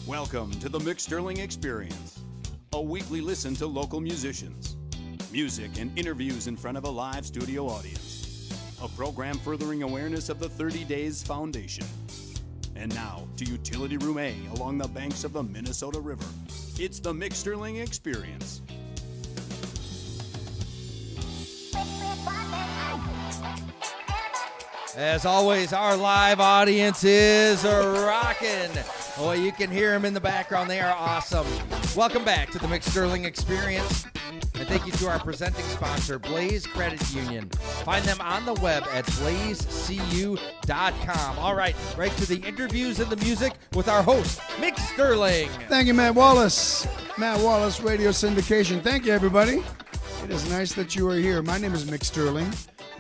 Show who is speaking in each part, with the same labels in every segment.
Speaker 1: Welcome to the Mick Sterling Experience, a weekly listen to local musicians, music and interviews in front of a live studio audience, a program furthering awareness of the 30 Days Foundation. And now to Utility Room A along the banks of the Minnesota River. It's the Mick Sterling Experience.
Speaker 2: As always, our live audience is rocking. Oh, you can hear them in the background. They are awesome. Welcome back to the Mick Sterling Experience. And thank you to our presenting sponsor, Blaze Credit Union. Find them on the web at blazecu.com. All right, right to the interviews and the music with our host, Mick Sterling.
Speaker 3: Thank you, Matt Wallace. Matt Wallace, Radio Syndication. Thank you, everybody. It is nice that you are here. My name is Mick Sterling.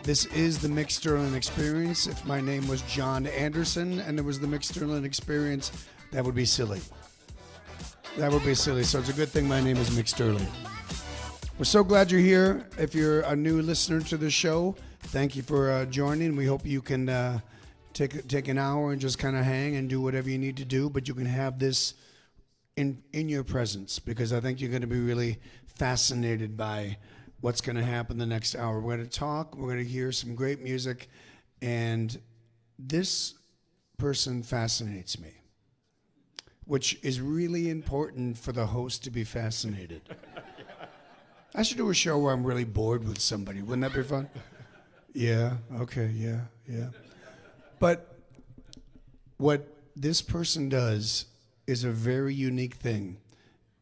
Speaker 3: This is the Mick Sterling Experience. If my name was John Anderson and it was the Mick Sterling Experience, that would be silly. That would be silly. So it's a good thing my name is Mick Sterling. We're so glad you're here. If you're a new listener to the show, thank you for joining. We hope you can take an hour and just kind of hang and do whatever you need to do, but you can have this in your presence, because I think you're going to be really fascinated by what's going to happen the next hour. We're going to talk, we're going to hear some great music, and this person fascinates me, which is really important for the host to be fascinated. I should do a show where I'm really bored with somebody. Wouldn't that be fun? Yeah, okay, yeah. But what this person does is a very unique thing,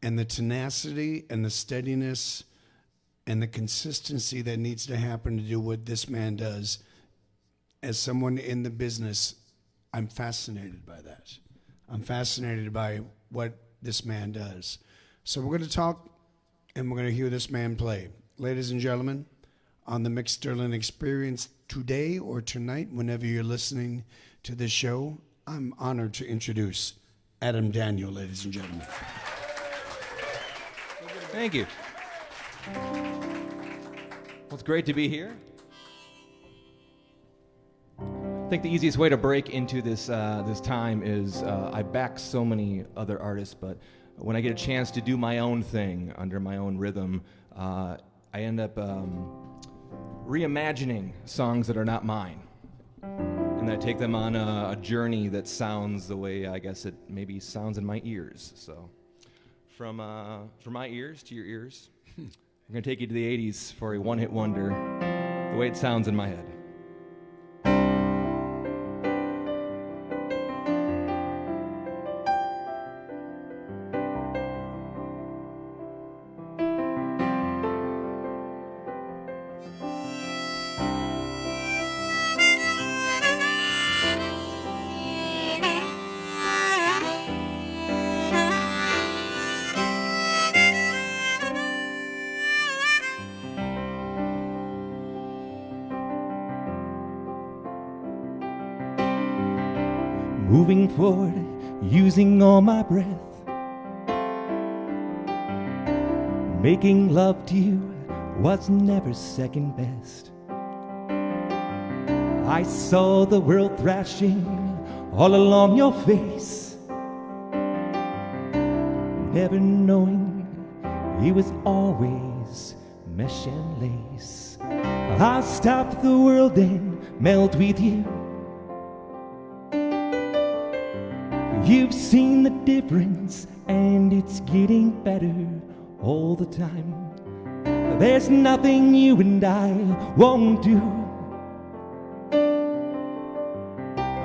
Speaker 3: and the tenacity and the steadiness and the consistency that needs to happen to do what this man does, as someone in the business, I'm fascinated by that. I'm fascinated by what this man does. So we're going to talk, and we're going to hear this man play. Ladies and gentlemen, on the Mick Sterling Experience today or tonight, whenever you're listening to this show, I'm honored to introduce Adam Daniel, ladies and gentlemen.
Speaker 4: Thank you. Well, it's great to be here. I think the easiest way to break into this time is I back so many other artists, but when I get a chance to do my own thing under my own rhythm, I end up reimagining songs that are not mine. And I take them on a journey that sounds the way I guess it maybe sounds in my ears. So from my ears to your ears, I'm going to take you to the 80s for a one-hit wonder, the way it sounds in my head.
Speaker 5: Moving forward, using all my breath, making love to you was never second best. I saw the world thrashing all along your face, never knowing it was always mesh and lace. I'll stop the world and melt with you. You've seen the difference, and it's getting better all the time. There's nothing you and I won't do.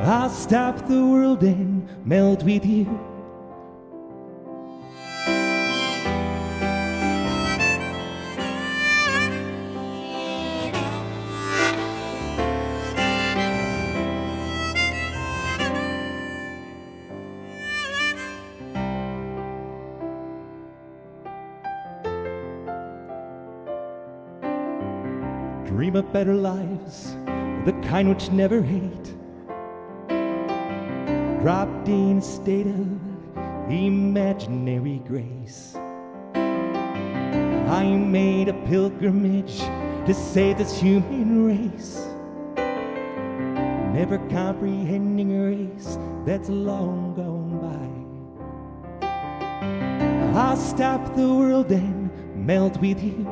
Speaker 5: I'll stop the world and melt with you. Dream of better lives, the kind which never hate. Dropped in a state of imaginary grace. I made a pilgrimage to save this human race. never comprehending a race that's long gone by. I'll stop the world and melt with you.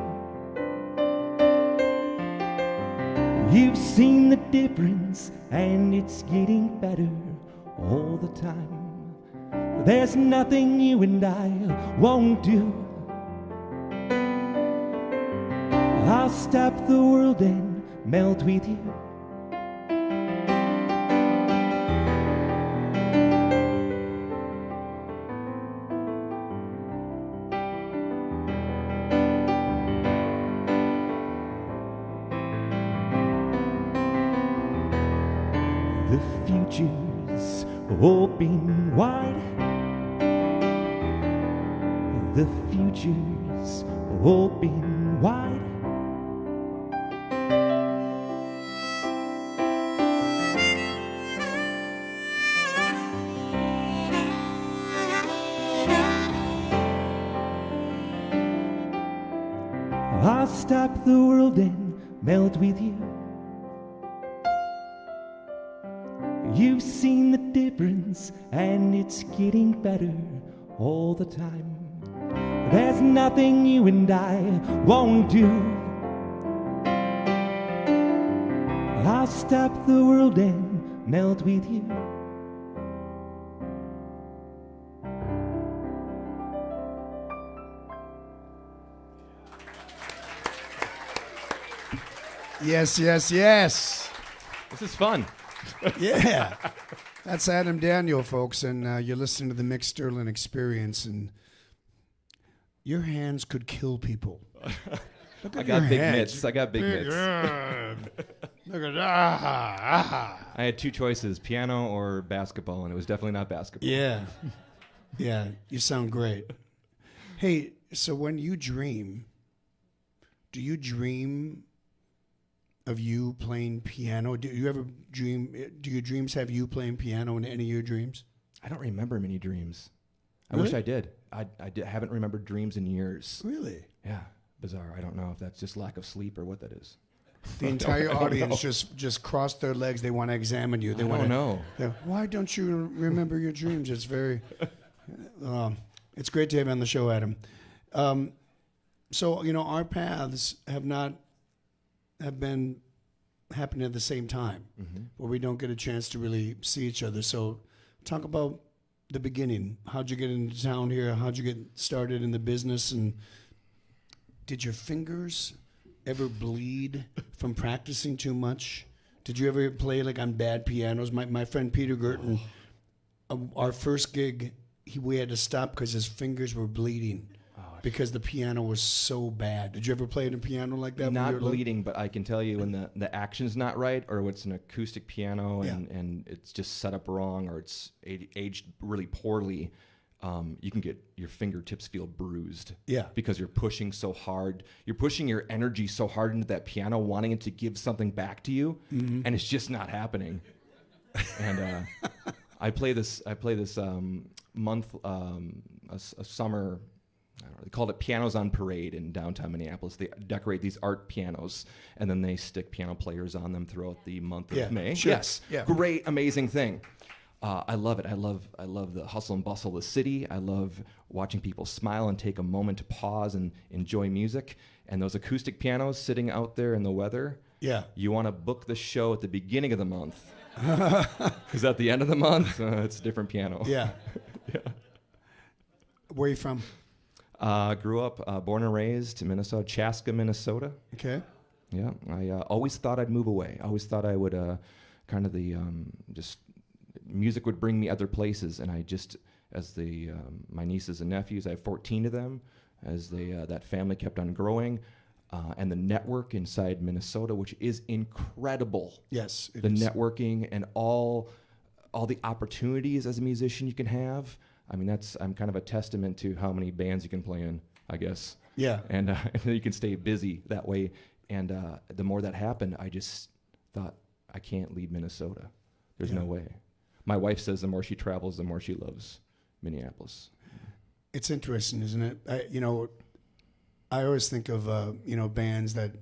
Speaker 5: You've seen the difference, and it's getting better all the time. There's nothing you and I won't do. I'll stop the world and melt with you. The future's open wide. The future's open wide. I'll stop the world and melt with you. You've seen the difference, and it's getting better all the time. There's nothing you and I won't do. I'll stop the world and melt with you.
Speaker 3: Yes, yes, yes.
Speaker 4: This is fun.
Speaker 3: Yeah. That's Adam Daniel, folks, and you're listening to the Mick Sterling Experience, and your hands could kill people. Look at
Speaker 4: I got
Speaker 3: your
Speaker 4: big
Speaker 3: hands.
Speaker 4: mitts. I got big mitts.
Speaker 3: Look at
Speaker 4: I had two choices, piano or basketball, and it was definitely not basketball.
Speaker 3: Yeah. Yeah, you sound great. Hey, so when you dream, do you dream of you playing piano? Do you ever dream, do your dreams have you playing piano in any of your dreams?
Speaker 4: I don't remember many dreams. I
Speaker 3: Really?
Speaker 4: wish I did. I haven't remembered dreams in years.
Speaker 3: Really?
Speaker 4: Yeah, bizarre. I don't know if that's just lack of sleep or what that is.
Speaker 3: The entire audience just crossed their legs. They want to examine you. They
Speaker 4: I
Speaker 3: want
Speaker 4: don't
Speaker 3: to
Speaker 4: know.
Speaker 3: Why don't you remember your dreams? It's very. It's great to have you on the show, Adam. So our paths have been happening at the same time, where we don't get a chance to really see each other. So, talk about the beginning. How'd you get into town here? How'd you get started in the business? And did your fingers ever bleed from practicing too much? Did you ever play like on bad pianos? My friend Peter Gerton, our first gig, we had to stop because his fingers were bleeding because the piano was so bad. Did you ever play a piano like that?
Speaker 4: Not bleeding, but I can tell you when the action's not right, or it's an acoustic piano and it's just set up wrong, or it's aged really poorly, you can get your fingertips feel bruised.
Speaker 3: Yeah.
Speaker 4: Because you're pushing so hard. You're pushing your energy so hard into that piano, wanting it to give something back to you, and it's just not happening. And I play this month, a summer. I don't know, they called it Pianos on Parade in downtown Minneapolis. They decorate these art pianos, and then they stick piano players on them throughout the month of May.
Speaker 3: Sure.
Speaker 4: Yes,
Speaker 3: Yeah.
Speaker 4: Great, amazing thing. I love it. I love the hustle and bustle of the city. I love watching people smile and take a moment to pause and enjoy music. And those acoustic pianos sitting out there in the weather.
Speaker 3: Yeah.
Speaker 4: You want to book the show at the beginning of the month, because at the end of the month, it's a different piano.
Speaker 3: Yeah. Where are you from?
Speaker 4: Grew up, born and raised in Minnesota, Chaska, Minnesota.
Speaker 3: Okay.
Speaker 4: Yeah, I always thought I'd move away. I always thought I would just music would bring me other places, and I just, as my nieces and nephews, I have 14 of them, as that family kept on growing, and the network inside Minnesota, which is incredible.
Speaker 3: Yes, it
Speaker 4: the
Speaker 3: is.
Speaker 4: networking and all the opportunities as a musician you can have. I mean, I'm kind of a testament to how many bands you can play in, I guess.
Speaker 3: Yeah.
Speaker 4: And you can stay busy that way. And the more that happened, I just thought, I can't leave Minnesota. There's no way. My wife says the more she travels, the more she loves Minneapolis.
Speaker 3: It's interesting, isn't it? I always think of bands that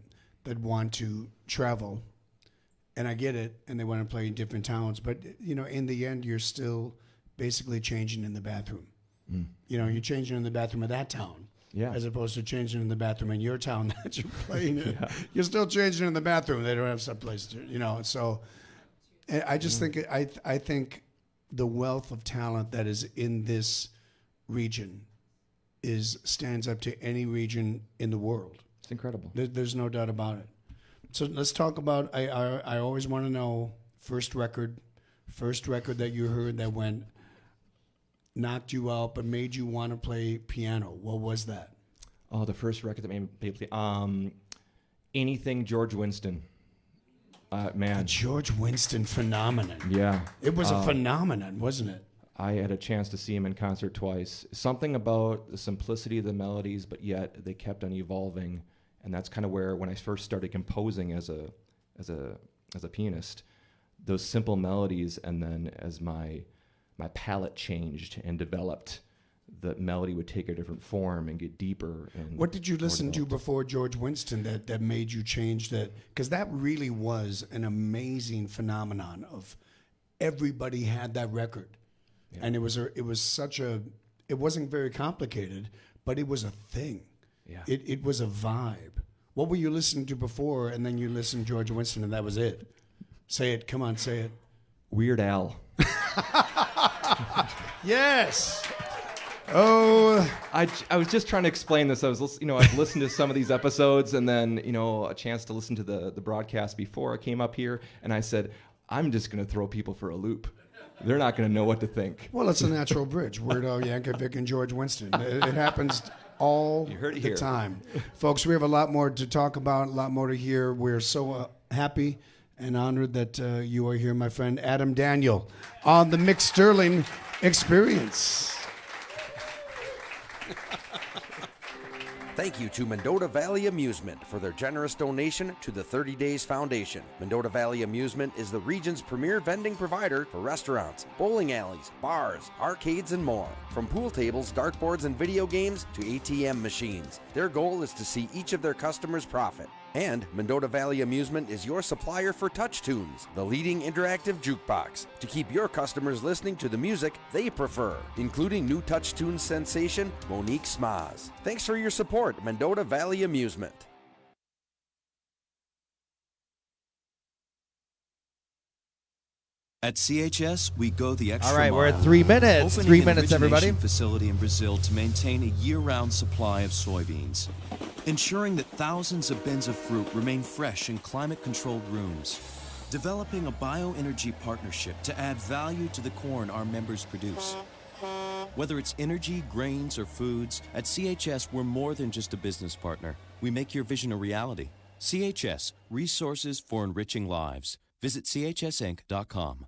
Speaker 3: want to travel, and I get it, and they want to play in different towns. But, you know, in the end, you're still basically changing in the bathroom. You know, you're changing in the bathroom of that town.
Speaker 4: Yeah.
Speaker 3: As opposed to changing in the bathroom in your town that you're playing in. You're still changing in the bathroom. They don't have some place to, you know. So I just think, I think the wealth of talent that is in this region stands up to any region in the world.
Speaker 4: It's incredible.
Speaker 3: There's no doubt about it. So let's talk about, I always want to know, first record that you heard that knocked you out but made you want to play piano. What was that?
Speaker 4: Oh, the first record that made me play. Anything George Winston. Man.
Speaker 3: The George Winston phenomenon.
Speaker 4: Yeah.
Speaker 3: It was a phenomenon, wasn't it?
Speaker 4: I had a chance to see him in concert twice. Something about the simplicity of the melodies, but yet they kept on evolving. And that's kind of where, when I first started composing as a pianist, those simple melodies, and then as my palette changed and developed, the melody would take a different form and get deeper. And
Speaker 3: what did you listen to before George Winston that made you change that? Because that really was an amazing phenomenon of everybody had that record. Yeah. And it wasn't very complicated, but it was a thing.
Speaker 4: Yeah.
Speaker 3: It was a vibe. What were you listening to before, and then you listened to George Winston, and that was it? Say it. Come on, say it.
Speaker 4: Weird Al.
Speaker 3: Yes. Oh.
Speaker 4: I was just trying to explain this. I've listened to some of these episodes, and then a chance to listen to the broadcast before I came up here, and I said, I'm just going to throw people for a loop. They're not going to know what to think.
Speaker 3: Well, it's a natural bridge. Weird Al Yankovic and George Winston. It happens all the time. Folks, we have a lot more to talk about, a lot more to hear. We're so happy and honored that you are here, my friend Adam Daniel, on the Mick Sterling Experience.
Speaker 6: Thank you to Mendota Valley Amusement for their generous donation to the 30 Days Foundation. Mendota Valley Amusement is the region's premier vending provider for restaurants, bowling alleys, bars, arcades, and more. From pool tables, dartboards, and video games to ATM machines, their goal is to see each of their customers profit. And Mendota Valley Amusement is your supplier for Touch Tunes, the leading interactive jukebox, to keep your customers listening to the music they prefer, including new Touch Tunes sensation, Monique Smaz. Thanks for your support, Mendota Valley Amusement.
Speaker 7: At CHS, we go the extra
Speaker 2: All right,
Speaker 7: mile.
Speaker 2: we're at 3 minutes.
Speaker 7: Opening
Speaker 2: 3
Speaker 7: an
Speaker 2: minutes, everybody.
Speaker 7: origination facility in Brazil to maintain a year-round supply of soybeans, ensuring that thousands of bins of fruit remain fresh in climate-controlled rooms, developing a bioenergy partnership to add value to the corn our members produce. Whether it's energy, grains, or foods, at CHS, we're more than just a business partner. We make your vision a reality. CHS, resources for enriching lives. Visit chsinc.com.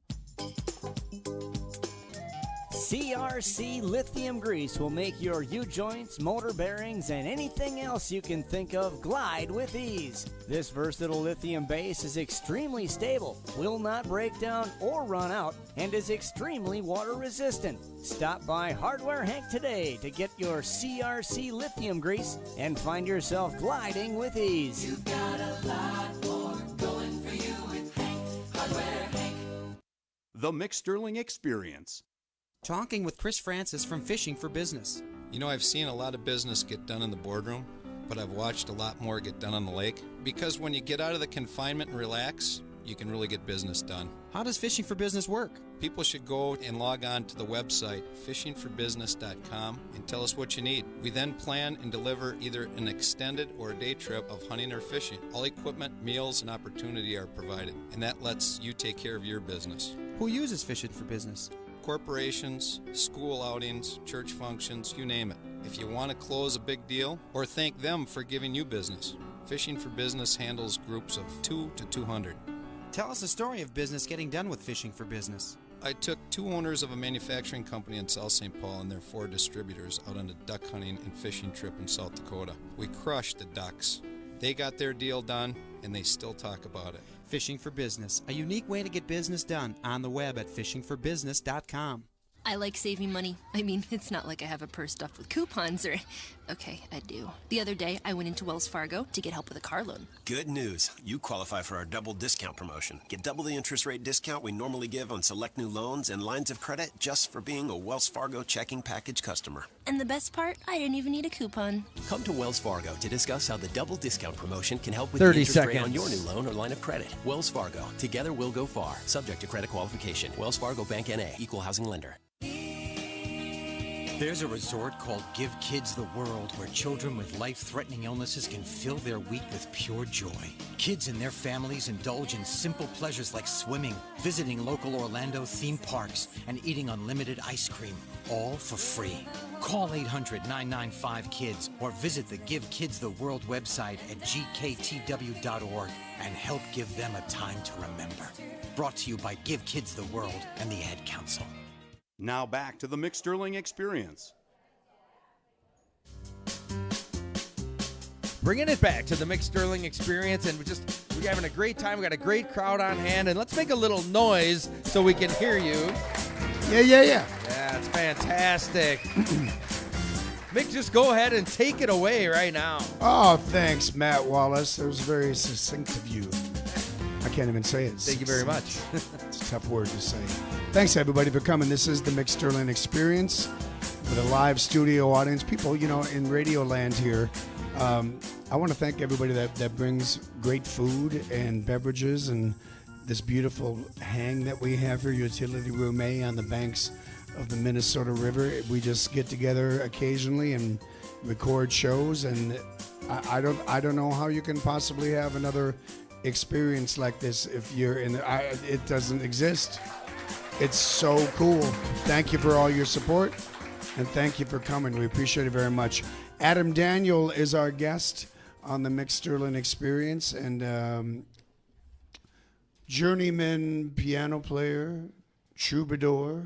Speaker 8: CRC Lithium Grease will make your U-joints, motor bearings, and anything else you can think of glide with ease. This versatile lithium base is extremely stable, will not break down or run out, and is extremely water resistant. Stop by Hardware Hank today to get your CRC Lithium Grease and find yourself gliding with ease.
Speaker 9: You've got a lot more going for you with Hank, Hardware Hank.
Speaker 1: The Mick Sterling Experience.
Speaker 10: Talking with Chris Francis from Fishing for Business.
Speaker 11: You know, I've seen a lot of business get done in the boardroom, but I've watched a lot more get done on the lake. Because when you get out of the confinement and relax, you can really get business done.
Speaker 10: How does Fishing for Business work?
Speaker 11: People should go and log on to the website, fishingforbusiness.com, and tell us what you need. We then plan and deliver either an extended or a day trip of hunting or fishing. All equipment, meals, and opportunity are provided, and that lets you take care of your business.
Speaker 10: Who uses Fishing for Business?
Speaker 11: Corporations, school outings, church functions, you name it. If you want to close a big deal, or thank them for giving you business, Fishing for Business handles groups of 2 to 200.
Speaker 10: Tell us the story of business getting done with Fishing for Business.
Speaker 11: I took 2 owners of a manufacturing company in South St. Paul and their 4 distributors out on a duck hunting and fishing trip in South Dakota. We crushed the ducks. They got their deal done, and they still talk about it.
Speaker 10: Fishing for Business, a unique way to get business done, on the web at fishingforbusiness.com.
Speaker 12: I like saving money. I mean, it's not like I have a purse stuffed with coupons or... Okay, I do. The other day, I went into Wells Fargo to get help with a car loan.
Speaker 13: Good news. You qualify for our double discount promotion. Get double the interest rate discount we normally give on select new loans and lines of credit just for being a Wells Fargo checking package customer.
Speaker 12: And the best part, I didn't even need a coupon.
Speaker 13: Come to Wells Fargo to discuss how the double discount promotion can help with
Speaker 2: 30
Speaker 13: the interest rate on
Speaker 2: seconds.
Speaker 13: your new loan or line of credit. Wells Fargo. Together we'll go far. Subject to credit qualification. Wells Fargo Bank N.A. Equal housing lender.
Speaker 14: There's a resort called Give Kids the World where children with life-threatening illnesses can fill their week with pure joy. Kids and their families indulge in simple pleasures like swimming, visiting local Orlando theme parks, and eating unlimited ice cream, all for free. Call 800-995-KIDS or visit the Give Kids the World website at gktw.org and help give them a time to remember. Brought to you by Give Kids the World and the Ad Council.
Speaker 1: Now back to the Mick Sterling Experience.
Speaker 2: Bringing it back to the Mick Sterling Experience, and we're having a great time. We got a great crowd on hand, and let's make a little noise so we can hear you.
Speaker 3: Yeah.
Speaker 2: Yeah, it's fantastic. Mick, just go ahead and take it away right now.
Speaker 3: Oh, thanks, Matt Wallace. That was very succinct of you. I can't even say it.
Speaker 2: Thank you very much.
Speaker 3: It's a tough word to say. Thanks, everybody, for coming. This is the Mick Sterling Experience with a live studio audience. People, in radio land here, I want to thank everybody that brings great food and beverages and this beautiful hang that we have here, Utility Room A, on the banks of the Minnesota River. We just get together occasionally and record shows, and I don't know how you can possibly have another experience like this if you're it doesn't exist. It's so cool. Thank you for all your support, and thank you for coming. We appreciate it very much. Adam Daniel is our guest on the Mick Sterling Experience, and journeyman piano player, troubadour,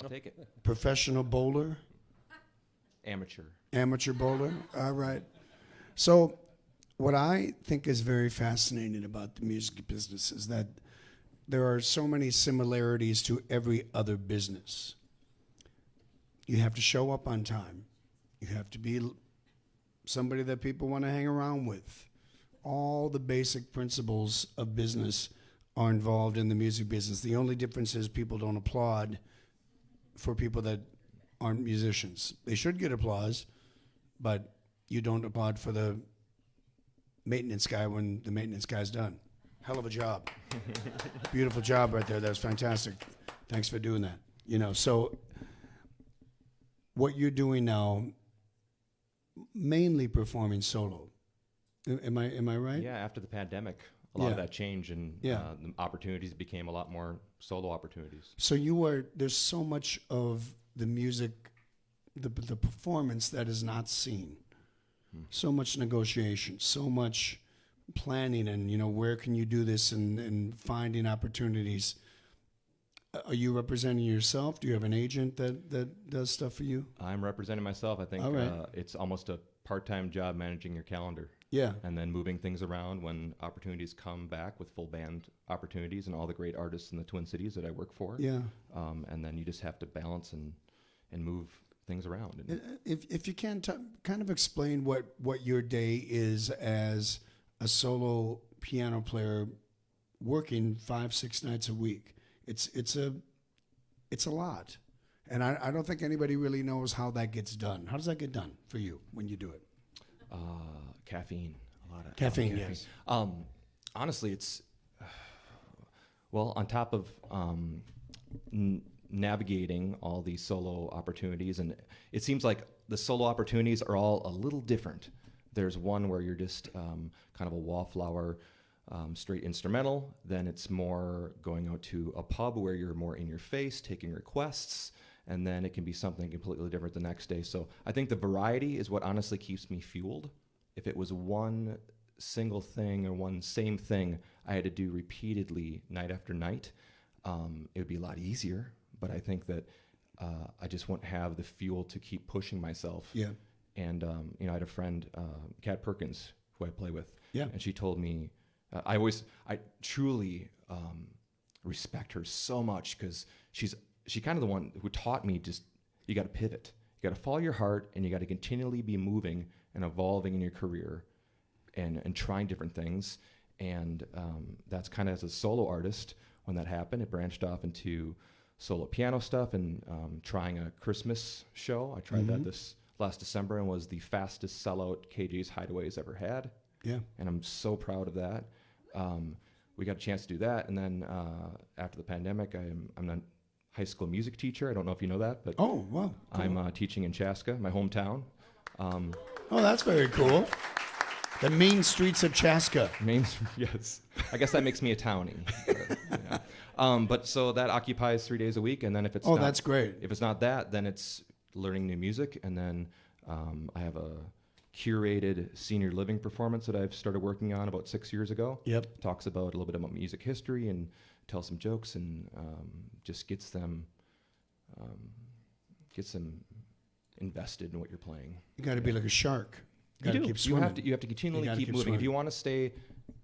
Speaker 4: I'll take it.
Speaker 3: professional bowler,
Speaker 4: Amateur
Speaker 3: bowler. All right. So what I think is very fascinating about the music business is that there are so many similarities to every other business. You have to show up on time. You have to be somebody that people want to hang around with. All the basic principles of business are involved in the music business. The only difference is people don't applaud for people that aren't musicians. They should get applause, but you don't applaud for the maintenance guy when the maintenance guy's done. Hell of a job. Beautiful job right there. That was fantastic. Thanks for doing that. So what you're doing now, mainly performing solo. Am I right?
Speaker 4: Yeah, after the pandemic, a lot of that changed, and the opportunities became a lot more solo opportunities.
Speaker 3: So there's so much of the music, the performance that is not seen. So much negotiation, so much planning, and where can you do this, and finding opportunities. Are you representing yourself? Do you have an agent that does stuff for you?
Speaker 4: I'm representing myself. I think
Speaker 3: right.
Speaker 4: It's almost a part-time job managing your calendar.
Speaker 3: Yeah.
Speaker 4: And then moving things around when opportunities come back with full band opportunities and all the great artists in the Twin Cities that I work for.
Speaker 3: Yeah.
Speaker 4: And then you just have to balance and move things around. And
Speaker 3: if you can kind of explain what your day is as a solo piano player working 5-6 nights a week. It's a lot, and I don't think anybody really knows how that gets done. How does that get done for you when you do it?
Speaker 4: Caffeine, a lot of
Speaker 3: caffeine. Yes.
Speaker 4: Honestly, it's on top of navigating all these solo opportunities, and it seems like the solo opportunities are all a little different. There's one where you're just kind of a wallflower, straight instrumental. Then it's more going out to a pub where you're more in your face, taking requests, and then it can be something completely different the next day. So I think the variety is what honestly keeps me fueled. If it was one single thing or one same thing I had to do repeatedly night after night, it would be a lot easier. But I think that I just won't have the fuel to keep pushing myself.
Speaker 3: Yeah.
Speaker 4: And I had a friend, Kat Perkins, who I play with.
Speaker 3: Yeah.
Speaker 4: And she told me, I truly respect her so much because she's she kind of the one who taught me just, you got to pivot. You got to follow your heart, and you got to continually be moving and evolving in your career and trying different things. And that's kind of as a solo artist, when that happened, it branched off into solo piano stuff and trying a Christmas show. I tried that this last December and was the fastest sellout KJ's Hideaway's ever had.
Speaker 3: Yeah.
Speaker 4: And I'm so proud of that. We got a chance to do that. And then after the pandemic, I'm a high school music teacher. I don't know if you know that, but
Speaker 3: oh, wow. Cool.
Speaker 4: I'm teaching in Chaska, my hometown.
Speaker 3: Oh, that's very cool. The mean streets of Chaska.
Speaker 4: Yes. I guess that makes me a townie. But, yeah. But so that occupies 3 days a week, and then if it's not,
Speaker 3: that's great.
Speaker 4: If it's not that, then it's learning new music, and then I have a curated senior living performance that I've started working on about 6 years ago.
Speaker 3: Yep.
Speaker 4: Talks about a little bit about music history and tells some jokes and just gets them invested in what you're playing.
Speaker 3: You got to be like a shark.
Speaker 4: You do.
Speaker 3: Keep swimming.
Speaker 4: You have to continually keep moving.
Speaker 3: Swimming.
Speaker 4: If you want to stay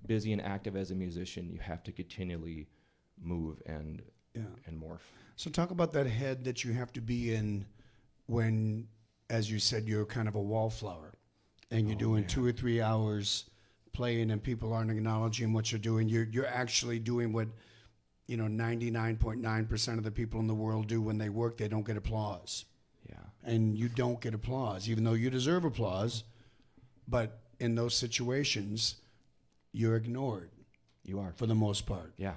Speaker 4: busy and active as a musician, you have to continually move and morph.
Speaker 3: So talk about that head that you have to be in when, as you said, you're kind of a wallflower, and you're doing 2 or 3 hours playing, and people aren't acknowledging what you're doing. You're actually doing what 99.9% of the people in the world do when they work. They don't get applause.
Speaker 4: Yeah.
Speaker 3: And you don't get applause, even though you deserve applause. But in those situations, you're ignored.
Speaker 4: You are.
Speaker 3: For the most part.
Speaker 4: Yeah.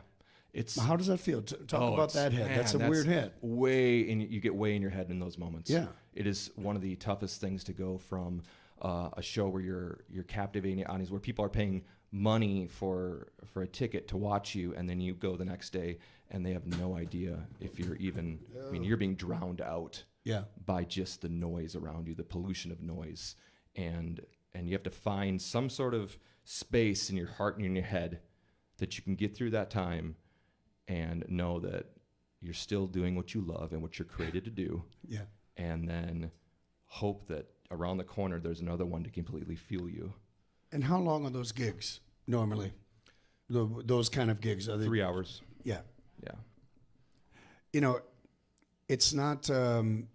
Speaker 3: How does that feel? Talk about that head. Man, that's a weird head.
Speaker 4: You get way in your head in those moments.
Speaker 3: Yeah.
Speaker 4: It is one of the toughest things to go from a show where you're captivating the audience, where people are paying money for a ticket to watch you, and then you go the next day and they have no idea if you're even, you're being drowned out by just the noise around you, the pollution of noise. And you have to find some sort of space in your heart and in your head that you can get through that time and know that you're still doing what you love and what you're created to do.
Speaker 3: Yeah.
Speaker 4: And then hope that around the corner there's another one to completely fuel you.
Speaker 3: And how long are those gigs normally? Those kind of gigs? Are they
Speaker 4: 3 hours.
Speaker 3: Yeah.
Speaker 4: Yeah.
Speaker 3: It's not, you're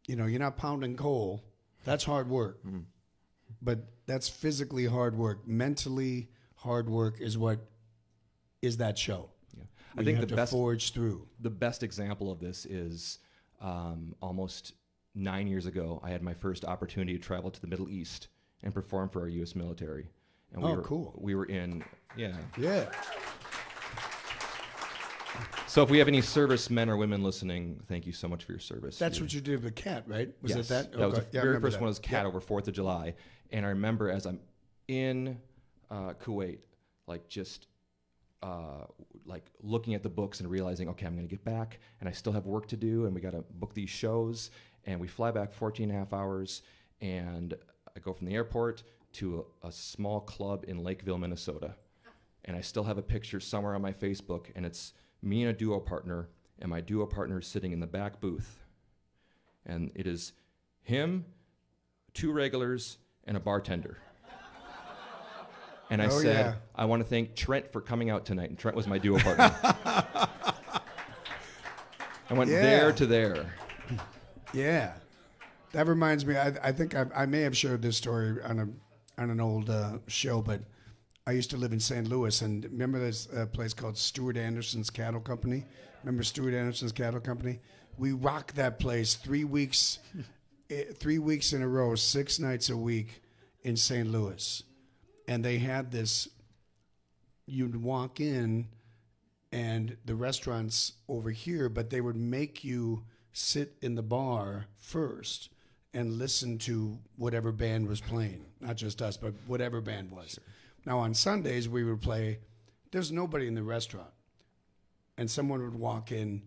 Speaker 3: not pounding coal. That's hard work. Mm. But that's physically hard work. Mentally hard work is what is that show.
Speaker 4: Yeah. I think the best
Speaker 3: forge through.
Speaker 4: The best example of this is almost 9 years ago, I had my first opportunity to travel to the Middle East and perform for our U.S. military. And
Speaker 3: cool.
Speaker 4: We were in,
Speaker 3: Yeah.
Speaker 4: So if we have any servicemen or women listening, thank you so much for your service.
Speaker 3: That's what you did with Cat, right? Was
Speaker 4: yes.
Speaker 3: it that?
Speaker 4: That was the very first one was Cat over 4th of July. And I remember as I'm in Kuwait, looking at the books and realizing, okay, I'm going to get back and I still have work to do and we got to book these shows. And we fly back 14 and a half hours and I go from the airport to a small club in Lakeville, Minnesota. And I still have a picture somewhere on my Facebook, and it's me and a duo partner, and my duo partner is sitting in the back booth. And it is him, 2 regulars, and a bartender. And I said, I want to thank Trent for coming out tonight. And Trent was my duo partner. I went there to there.
Speaker 3: Yeah. That reminds me, I think I may have shared this story on an old show, but I used to live in St. Louis, and remember this place called Stuart Anderson's Cattle Company? Remember Stuart Anderson's Cattle Company? We rocked that place 3 weeks, 3 weeks in a row, 6 nights a week in St. Louis. And they had this, you'd walk in, and the restaurant's over here, but they would make you sit in the bar first and listen to whatever band was playing. Not just us, but whatever band was. Sure. Now, on Sundays, we would play, there's nobody in the restaurant. And someone would walk in,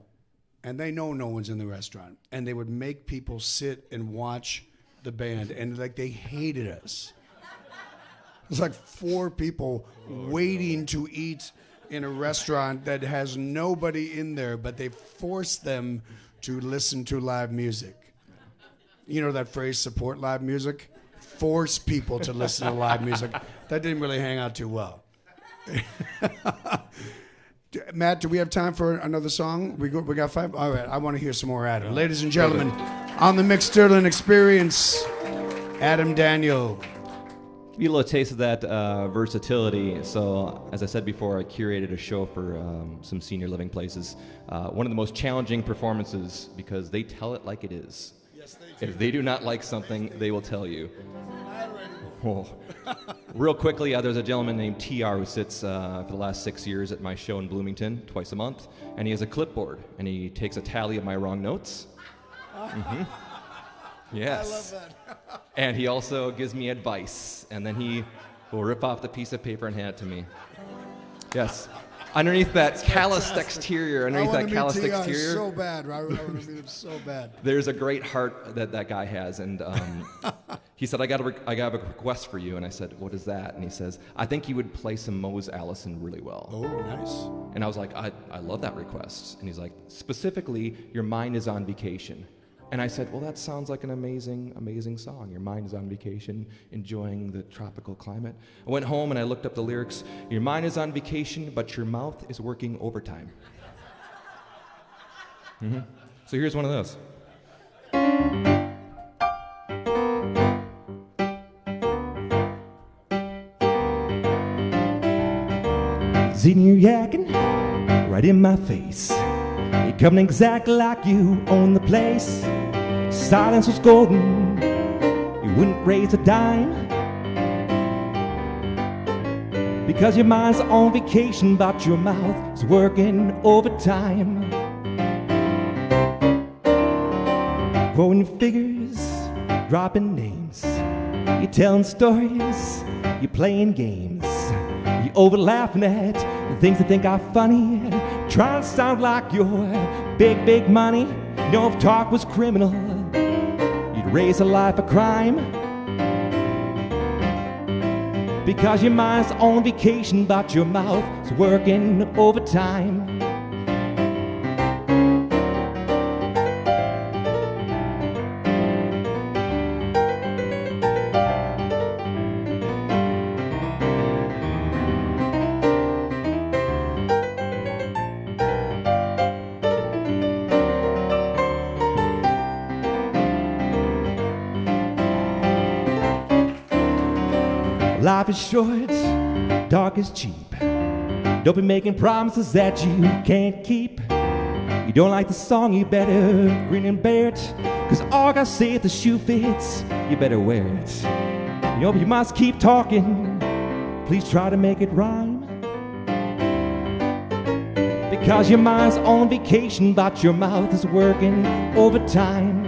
Speaker 3: and they know no one's in the restaurant. And they would make people sit and watch the band. And, they hated us. It's like 4 people waiting to eat in a restaurant that has nobody in there, but they force them to listen to live music. You know that phrase, support live music? Force people to listen to live music. That didn't really hang out too well. Matt, do we have time for another song? We got 5? All right, I want to hear some more Adam. Ladies and gentlemen, on the Mick Sterling Experience, Adam Daniel.
Speaker 4: Give you a little taste of that versatility. So, as I said before, I curated a show for some senior living places. One of the most challenging performances because they tell it like it is.
Speaker 3: Yes, they do.
Speaker 4: If they do not like something, they will tell you. Oh. Real quickly, there's a gentleman named TR who sits for the last 6 years at my show in Bloomington twice a month, and he has a clipboard, and he takes a tally of my wrong notes. Mm-hmm. Yes.
Speaker 3: I love that.
Speaker 4: And he also gives me advice, and then he will rip off the piece of paper and hand it to me. Yes. Underneath that calloused exterior,
Speaker 3: So bad. I want to meet him so bad.
Speaker 4: There's a great heart that guy has, and he said, I got a request for you, and I said, what is that? And he says, I think you would play some Mose Allison really well.
Speaker 3: Oh, nice.
Speaker 4: And I was like, I love that request. And he's like, specifically, Your Mind is on Vacation. And I said, well, that sounds like an amazing, amazing song. Your mind is on vacation, enjoying the tropical climate. I went home and I looked up the lyrics. Your mind is on vacation, but your mouth is working overtime. Mm-hmm. So here's one of those.
Speaker 5: Seen you yakking right in my face. You coming exactly like you own the place. Silence was golden. You wouldn't raise a dime. Because your mind's on vacation, but your mouth is working overtime. Quoting figures, dropping names. You're telling stories, you're playing games. You're over laughing at the things that think are funny. Trying to sound like you're big, big money. You know, if talk was criminal, you'd raise a life of crime. Because your mind's on vacation, but your mouth is working overtime. Life is short, dark is cheap. Don't be making promises that you can't keep. You don't like the song, you better grin and bear it. Cause all I gotta say, if the shoe fits, you better wear it. You know, you must keep talking, please try to make it rhyme. Because your mind's on vacation, but your mouth is working overtime.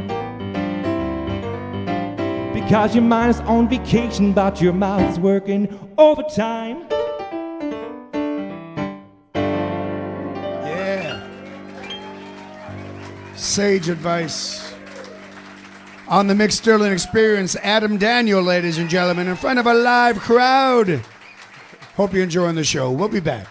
Speaker 5: Because your mind is on vacation, but your mouth is working overtime.
Speaker 3: Yeah. Sage advice. On the Mick Sterling Experience, Adam Daniel, ladies and gentlemen, in front of a live crowd. Hope you're enjoying the show. We'll be back.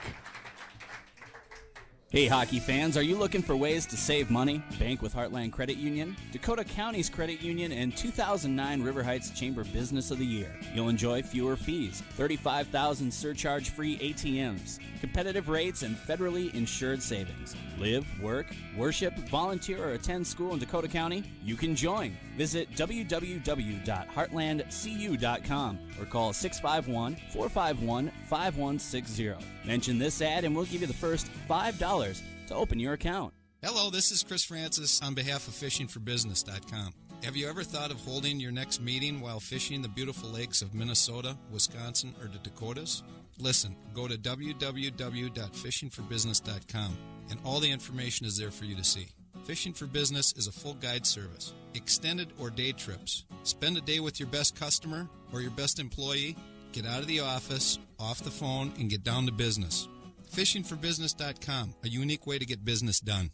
Speaker 15: Hey hockey fans, are you looking for ways to save money? Bank with Heartland Credit Union, Dakota County's credit union, and 2009 River Heights Chamber Business of the Year. You'll enjoy fewer fees, 35,000 surcharge-free ATMs, competitive rates, and federally insured savings. Live, work, worship, volunteer, or attend school in Dakota County? You can join. Visit www.heartlandcu.com or call 651-451-5160. Mention this ad and we'll give you the first $5 to open your account.
Speaker 11: Hello, this is Chris Francis on behalf of FishingForBusiness.com. Have you ever thought of holding your next meeting while fishing the beautiful lakes of Minnesota, Wisconsin, or the Dakotas? Listen, go to www.fishingforbusiness.com and all the information is there for you to see. Fishing for Business is a full guide service. Extended or day trips. Spend a day with your best customer or your best employee. Get out of the office, off the phone, and get down to business. FishingForBusiness.com, a unique way to get business done.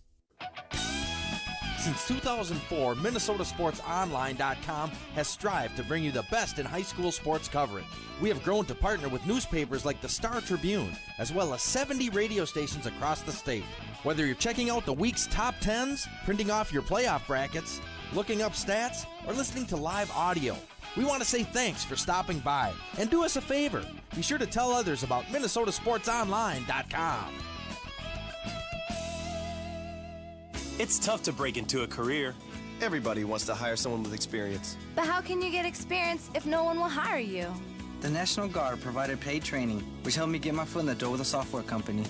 Speaker 6: Since 2004, MinnesotaSportsOnline.com has strived to bring you the best in high school sports coverage. We have grown to partner with newspapers like the Star Tribune, as well as 70 radio stations across the state. Whether you're checking out the week's top 10s, printing off your playoff brackets, looking up stats, or listening to live audio, we want to say thanks for stopping by. And do us a favor, be sure to tell others about MinnesotaSportsOnline.com.
Speaker 16: It's tough to break into a career. Everybody wants to hire someone with experience.
Speaker 17: But how can you get experience if no one will hire you?
Speaker 18: The National Guard provided paid training, which helped me get my foot in the door with a software company.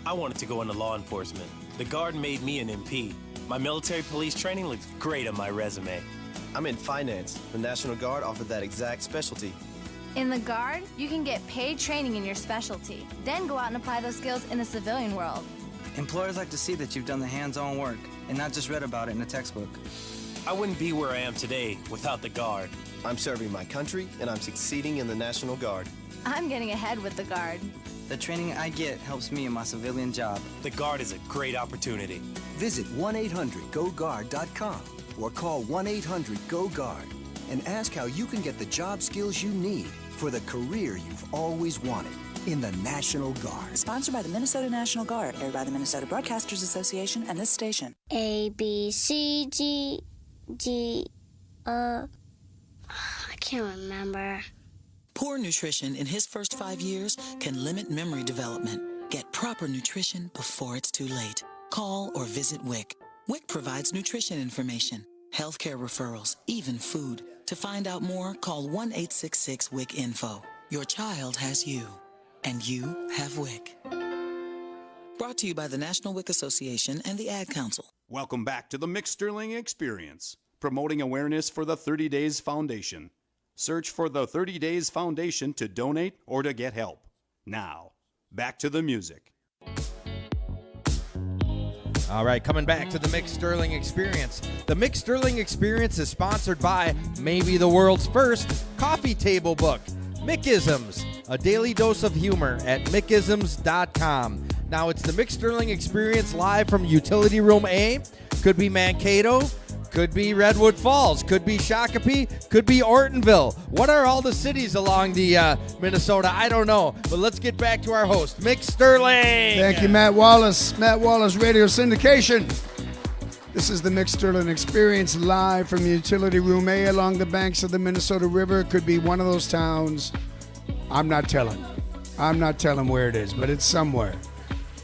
Speaker 16: I wanted to go into law enforcement. The Guard made me an MP. My military police training looks great on my resume. I'm in finance. The National Guard offered that exact specialty.
Speaker 17: In the Guard, you can get paid training in your specialty, then go out and apply those skills in the civilian world.
Speaker 18: Employers like to see that you've done the hands-on work and not just read about it in a textbook.
Speaker 16: I wouldn't be where I am today without the Guard. I'm serving my country, and I'm succeeding in the National Guard.
Speaker 17: I'm getting ahead with the Guard.
Speaker 18: The training I get helps me in my civilian job.
Speaker 16: The Guard is a great opportunity.
Speaker 19: Visit 1-800-GO-GUARD.com or call 1-800-GO-GUARD and ask how you can get the job skills you need for the career you've always wanted in the National Guard.
Speaker 20: Sponsored by the Minnesota National Guard, aired by the Minnesota Broadcasters Association and this station.
Speaker 21: A, B, C, G, D, I can't remember.
Speaker 20: Poor nutrition in his first 5 years can limit memory development. Get proper nutrition before it's too late. Call or visit WIC. WIC provides nutrition information, healthcare referrals, even food. To find out more, call 1-866-WIC-INFO. Your child has you, and you have WIC. Brought to you by the National WIC Association and the Ad Council.
Speaker 1: Welcome back to the Mick Sterling Experience, promoting awareness for the 30 Days Foundation. Search for the 30 Days Foundation to donate or to get help. Now, back to the music.
Speaker 2: All right, coming back to the Mick Sterling Experience. The Mick Sterling Experience is sponsored by maybe the world's first coffee table book, Mickisms, a daily dose of humor at mickisms.com. Now, it's the Mick Sterling Experience live from Utility Room A. Could be Mankato, could be Redwood Falls, could be Shakopee, could be Ortonville. What are all the cities along the Minnesota? I don't know. But let's get back to our host, Mick Sterling.
Speaker 3: Thank you, Matt Wallace. Matt Wallace Radio Syndication. This is the Mick Sterling Experience live from Utility Room A along the banks of the Minnesota River. It could be one of those towns. I'm not telling where it is, but it's somewhere.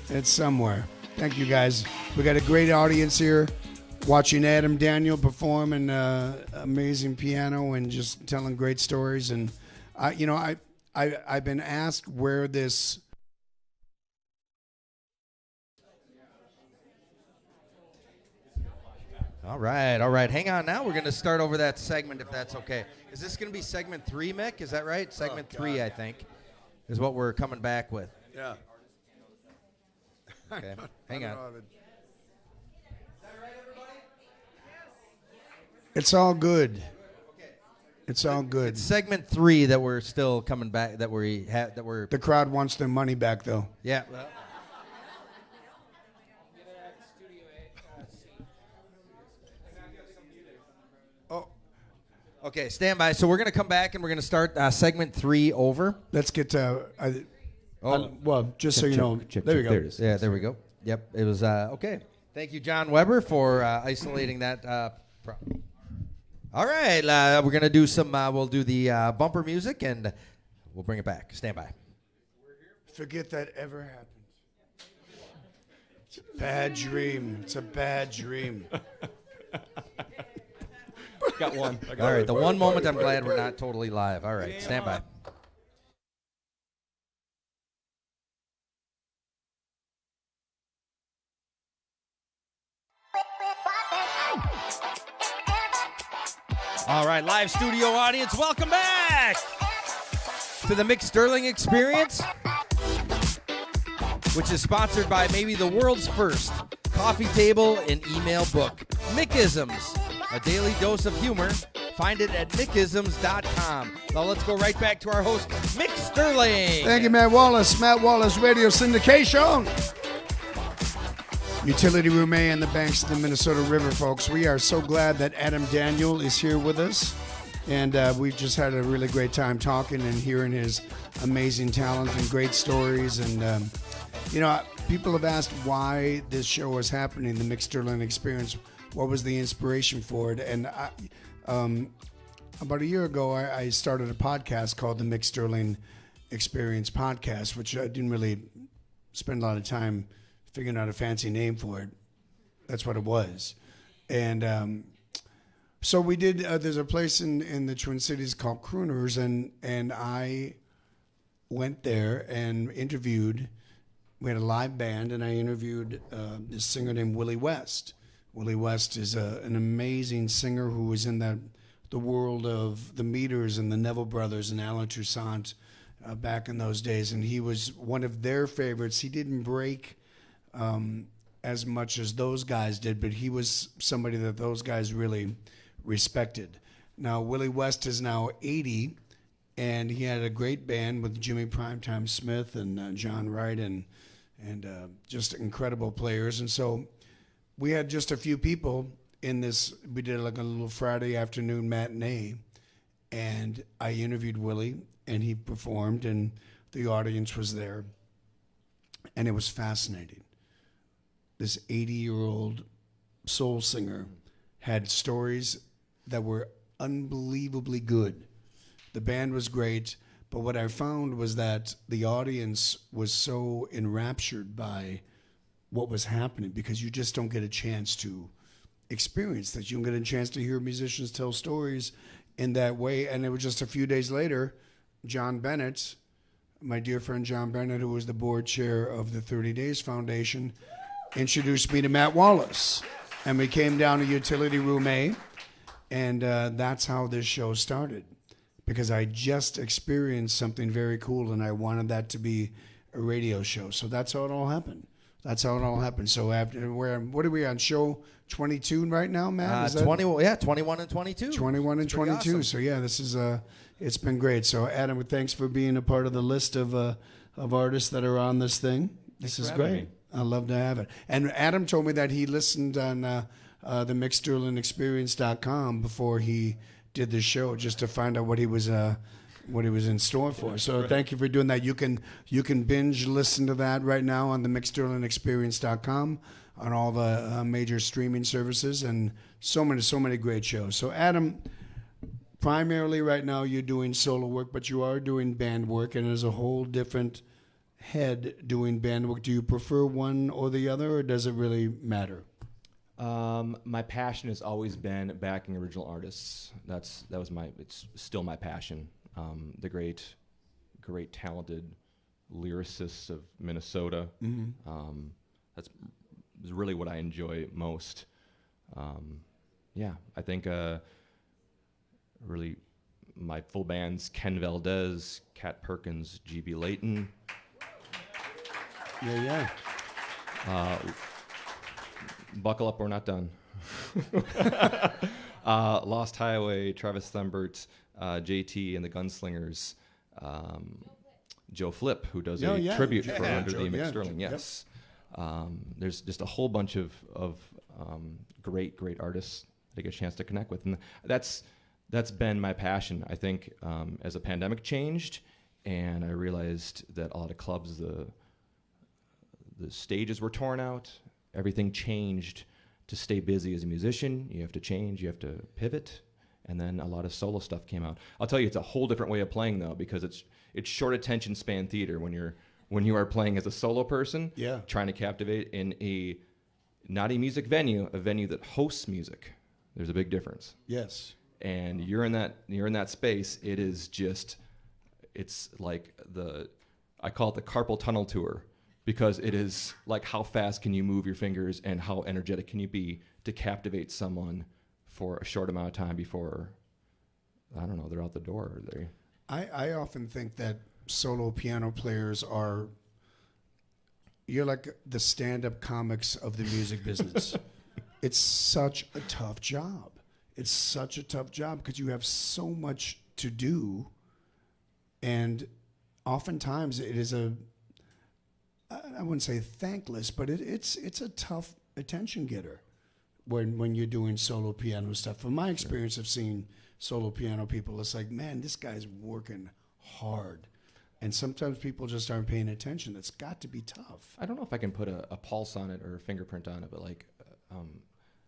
Speaker 3: It's somewhere. Thank you, guys. We got a great audience here. Watching Adam Daniel perform an amazing piano and just telling great stories. And I've been asked where this.
Speaker 2: All right. Hang on now. We're going to start over that segment if that's okay. Is this going to be segment 3, Mick? Is that right? Segment 3, I think, is what we're coming back with.
Speaker 3: Yeah.
Speaker 2: Okay. Hang on.
Speaker 3: It's all good. It's all good.
Speaker 2: It's segment 3 that we're still coming back. That we're.
Speaker 3: The crowd wants their money back, though.
Speaker 2: Yeah.
Speaker 3: Oh.
Speaker 2: Okay, stand by. So we're going to come back and we're going to start segment 3 over.
Speaker 3: Let's get to. Well, just so you know, there we go.
Speaker 2: There it is. Yeah, there we go. Yep, it was okay. Thank you, John Weber, for isolating that. All right, we're gonna do some. We'll do the bumper music, and we'll bring it back. Stand by.
Speaker 3: Forget that ever happened. It's a bad dream. It's a bad dream.
Speaker 4: Got one.
Speaker 2: All right, the one moment I'm glad we're not totally live. All right, stand by. All right, live studio audience, welcome back to the Mick Sterling Experience, which is sponsored by maybe the world's first coffee table and email book, Mickisms, a daily dose of humor. Find it at mickisms.com. Now let's go right back to our host, Mick Sterling.
Speaker 3: Thank you, Matt Wallace. Matt Wallace Radio Syndication. Utility Room A on the banks of the Minnesota River, folks. We are so glad that Adam Daniel is here with us. And we've just had a really great time talking and hearing his amazing talent and great stories. And, people have asked why this show is happening, the Mick Sterling Experience. What was the inspiration for it? And about a year ago, I started a podcast called the Mick Sterling Experience Podcast, which I didn't really spend a lot of time figuring out a fancy name for it. That's what it was. And so we did, there's a place in the Twin Cities called Crooners, and I went there and interviewed. We had a live band, and I interviewed this singer named Willie West. Willie West is an amazing singer who was in the world of the Meters and the Neville Brothers and Alan Toussaint back in those days, and he was one of their favorites. He didn't break as much as those guys did, but he was somebody that those guys really respected. Now, Willie West is now 80, and he had a great band with Jimmy Primetime Smith and John Wright and just incredible players. And so we had just a few people in this. We did like a little Friday afternoon matinee, and I interviewed Willie, and he performed, and the audience was there, and it was fascinating. This 80-year-old soul singer had stories that were unbelievably good. The band was great, but what I found was that the audience was so enraptured by what was happening, because you just don't get a chance to experience that. You don't get a chance to hear musicians tell stories in that way. And it was just a few days later, John Bennett, my dear friend John Bennett, who was the board chair of the 30 Days Foundation, introduced me to Matt Wallace. And we came down to Utility Room A, and that's how this show started. Because I just experienced something very cool, and I wanted that to be a radio show. So that's how it all happened. So after, what are we on, show 22 right now, Matt?
Speaker 2: 21 and 22.
Speaker 3: 21 and 22.
Speaker 2: Awesome.
Speaker 3: So yeah, this is it's been great. So Adam, thanks for being a part of the list of artists that are on this thing. This is great. I love to have it. And Adam told me that he listened on the MickSterlingExperience.com before he did the show, just to find out what he was in store for. So thank you for doing that. You can binge listen to that right now on the MickSterlingExperience.com, on all the major streaming services, and so many great shows. So Adam, primarily right now you're doing solo work, but you are doing band work, and there's a whole different head doing band work. Do you prefer one or the other, or does it really matter?
Speaker 4: My passion has always been backing original artists. It's still my passion. The great talented lyricists of Minnesota.
Speaker 3: Mm-hmm.
Speaker 4: That's really what I enjoy most. I think really my full band's Ken Valdez, Kat Perkins, G.B. Layton.
Speaker 3: Yeah.
Speaker 4: Buckle up, we're not done. Lost Highway, Travis Thumbert, JT and the Gunslingers, Joe Flip, who does a tribute for Under the Mick Sterling. Yes. Yep. There's just a whole bunch of great artists that I get a chance to connect with. And that's been my passion. I think as the pandemic changed and I realized that a lot of clubs, the stages were torn out, everything changed. To stay busy as a musician, you have to change, you have to pivot, and then a lot of solo stuff came out. I'll tell you, it's a whole different way of playing though, because it's short attention span theater when you are playing as a solo person, trying to captivate in not a music venue, a venue that hosts music. There's a big difference.
Speaker 3: Yes.
Speaker 4: And you're in that space. It's like I call it the carpal tunnel tour. Because it is like, how fast can you move your fingers and how energetic can you be to captivate someone for a short amount of time before, I don't know, they're out the door.
Speaker 3: I often think that solo piano players you're like the stand-up comics of the music business. It's such a tough job. Because you have so much to do, and oftentimes it is I wouldn't say thankless, but it's a tough attention getter when you're doing solo piano stuff. From my experience of seeing solo piano people, it's like, man, this guy's working hard. And sometimes people just aren't paying attention. It's got to be tough.
Speaker 4: I don't know if I can put a pulse on it or a fingerprint on it, but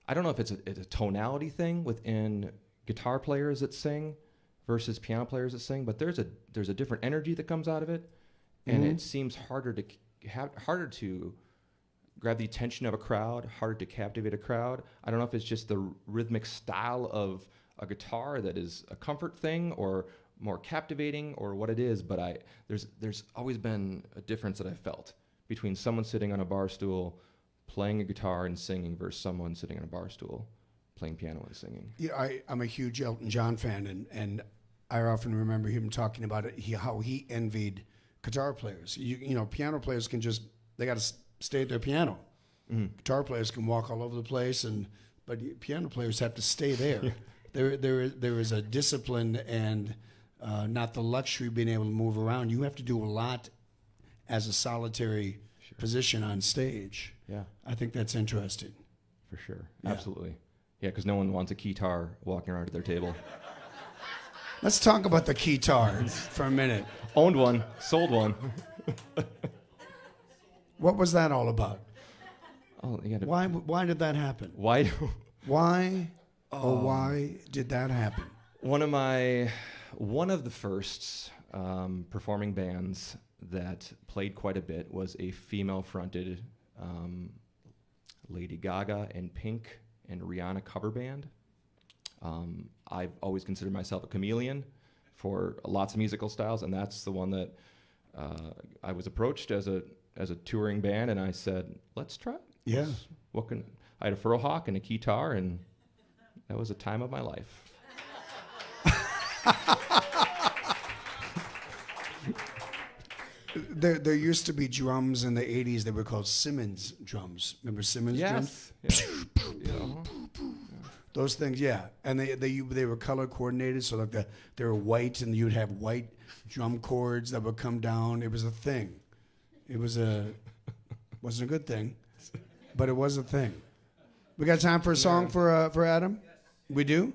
Speaker 4: I don't know if it's a tonality thing within guitar players that sing versus piano players that sing, but there's a different energy that comes out of it, and it seems harder to grab the attention of a crowd, harder to captivate a crowd. I don't know if it's just the rhythmic style of a guitar that is a comfort thing or more captivating or what it is, but there's always been a difference that I felt between someone sitting on a bar stool playing a guitar and singing versus someone sitting on a bar stool playing piano and singing.
Speaker 3: Yeah, I'm a huge Elton John fan, and I often remember him talking about it, how he envied guitar players. You know, piano players they got to stay at their piano.
Speaker 4: Mm-hmm.
Speaker 3: Guitar players can walk all over the place, but piano players have to stay there. There is a discipline and not the luxury of being able to move around. You have to do a lot as a solitary position on stage.
Speaker 4: Yeah.
Speaker 3: I think that's interesting.
Speaker 4: For sure.
Speaker 3: Yeah.
Speaker 4: Absolutely. Yeah, because no one wants a keytar walking around at their table.
Speaker 3: Let's talk about the keytar for a minute.
Speaker 4: Owned one, sold one.
Speaker 3: What was that all about?
Speaker 4: Oh, you gotta,
Speaker 3: Why did that happen?
Speaker 4: Why?
Speaker 3: Why did that happen?
Speaker 4: One of the first performing bands that played quite a bit was a female-fronted Lady Gaga and Pink and Rihanna cover band. I've always considered myself a chameleon for lots of musical styles, and that's the one that I was approached as a touring band, and I said, "Let's try."
Speaker 3: Yeah.
Speaker 4: I had a Furlhawk and a guitar, and that was a time of my life.
Speaker 3: There used to be drums in the 80s that were called Simmons drums. Remember Simmons drums? Those things, yeah. And they were color coordinated, so like they were white, and you'd have white drum chords that would come down. It was a thing. It wasn't a good thing, but it was a thing. We got time for a song for Adam? We do?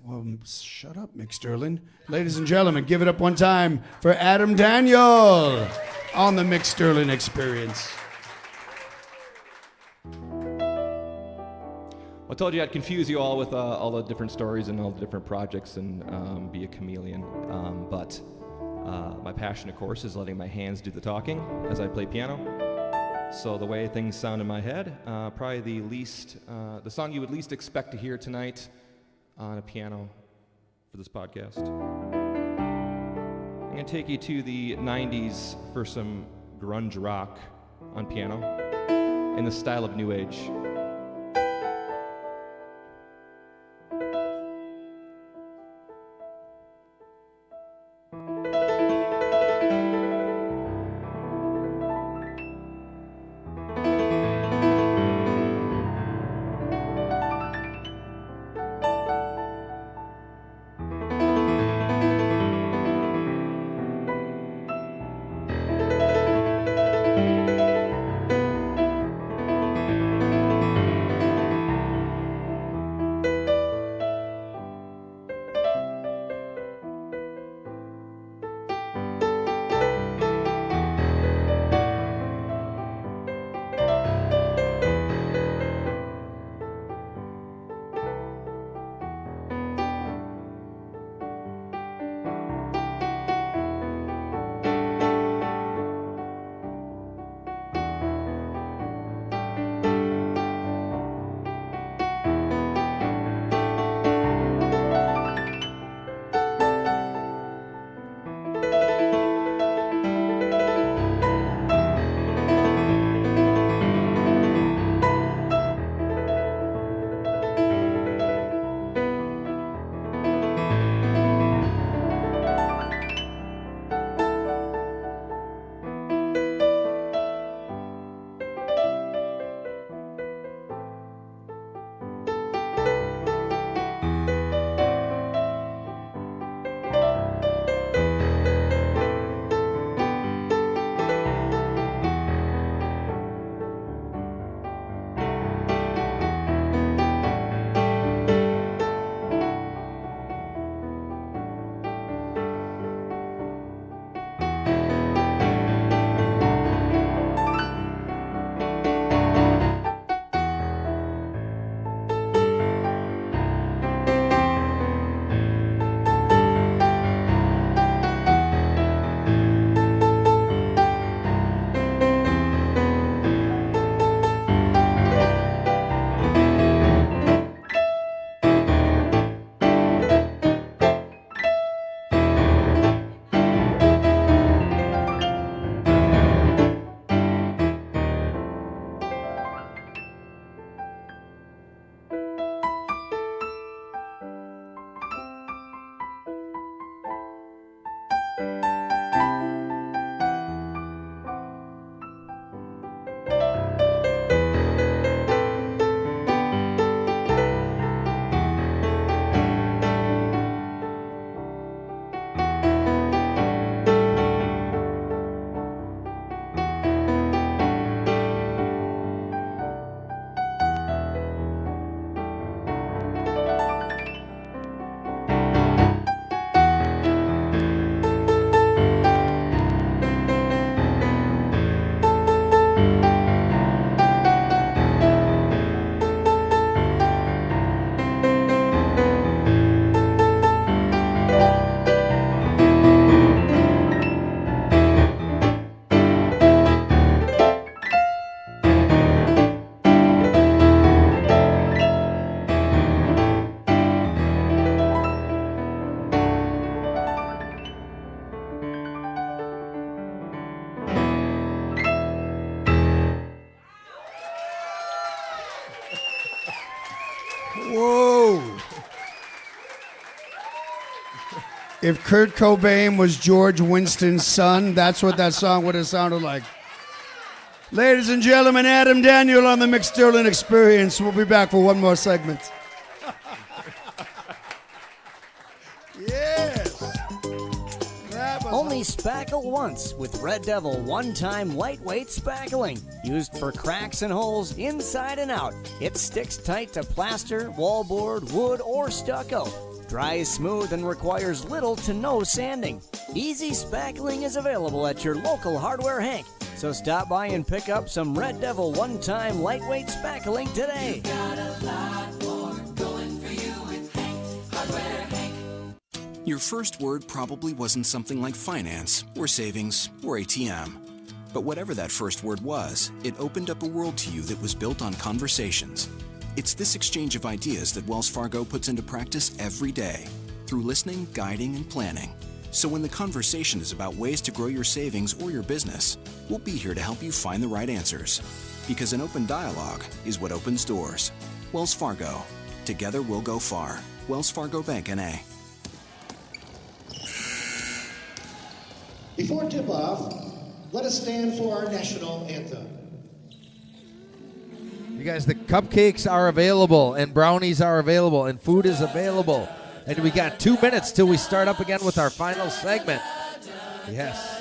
Speaker 3: Well, shut up, Mick Sterling. Ladies and gentlemen, give it up one time for Adam Daniel on the Mick Sterling Experience.
Speaker 4: I told you I'd confuse you all with all the different stories and all the different projects and be a chameleon. But my passion, of course, is letting my hands do the talking as I play piano. So the way things sound in my head, probably the song you would least expect to hear tonight on a piano for this podcast. I'm going to take you to the 90s for some grunge rock on piano in the style of New Age.
Speaker 3: Whoa. If Kurt Cobain was George Winston's son, that's what that song would have sounded like. Ladies and gentlemen, Adam Daniel on the Mick Sterling Experience. We'll be back for one more segment. Yes.
Speaker 8: Only spackle once with Red Devil one-time lightweight spackling. Used for cracks and holes inside and out. It sticks tight to plaster, wallboard, wood, or stucco. Dries smooth and requires little to no sanding. Easy spackling is available at your local Hardware Hank. So stop by and pick up some Red Devil one-time lightweight spackling today.
Speaker 7: Your first word probably wasn't something like finance, or savings, or ATM. But whatever that first word was, it opened up a world to you that was built on conversations. It's this exchange of ideas that Wells Fargo puts into practice every day, through listening, guiding, and planning. So when the conversation is about ways to grow your savings or your business, we'll be here to help you find the right answers. Because an open dialogue is what opens doors. Wells Fargo. Together we'll go far. Wells Fargo Bank, N.A.
Speaker 22: Before tip-off, let us stand for our national anthem.
Speaker 2: You guys, the cupcakes are available, and brownies are available, and food is available. And we got 2 minutes till we start up again with our final segment. Yes.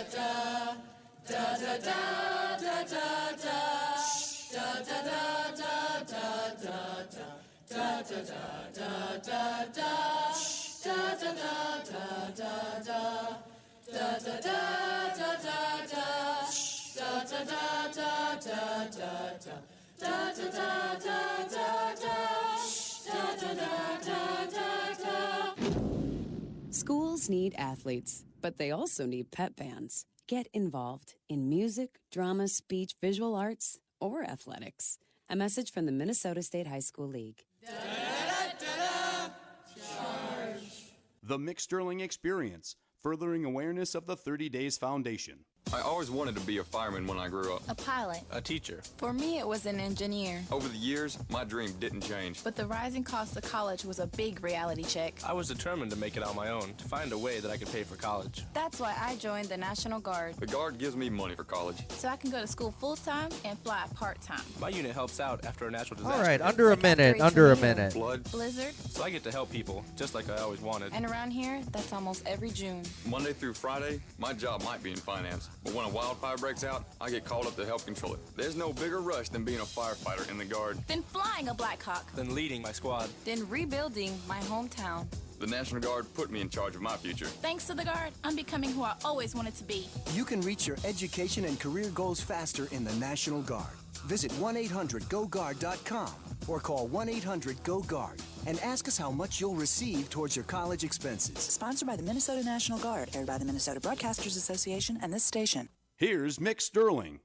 Speaker 23: Schools need athletes, but they also need pep bands. Get involved in music, drama, speech, visual arts, or athletics. A message from the Minnesota State High School League.
Speaker 1: The Mick Sterling Experience, furthering awareness of the 30 Days Foundation.
Speaker 24: I always wanted to be a fireman when I grew up.
Speaker 25: A pilot.
Speaker 24: A teacher.
Speaker 25: For me, it was an engineer.
Speaker 24: Over the years, my dream didn't change.
Speaker 25: But the rising cost of college was a big reality check.
Speaker 26: I was determined to make it on my own, to find a way that I could pay for college.
Speaker 25: That's why I joined the National Guard.
Speaker 24: The Guard gives me money for college.
Speaker 25: So I can go to school full-time and fly part-time.
Speaker 26: My unit helps out after a natural disaster.
Speaker 2: All right, under a minute.
Speaker 24: Flood.
Speaker 25: Blizzard.
Speaker 26: So I get to help people, just like I always wanted.
Speaker 25: And around here, that's almost every June.
Speaker 24: Monday through Friday, my job might be in finance. But when a wildfire breaks out, I get called up to help control it. There's no bigger rush than being a firefighter in the Guard.
Speaker 25: Then flying a Black Hawk.
Speaker 26: Then leading my squad.
Speaker 25: Then rebuilding my hometown.
Speaker 24: The National Guard put me in charge of my future.
Speaker 25: Thanks to the Guard, I'm becoming who I always wanted to be.
Speaker 19: You can reach your education and career goals faster in the National Guard. Visit 1-800-GO-GUARD.com or call 1-800-GO-GUARD and ask us how much you'll receive towards your college expenses.
Speaker 20: Sponsored by the Minnesota National Guard, aired by the Minnesota Broadcasters Association and this station.
Speaker 1: Here's Mick Sterling.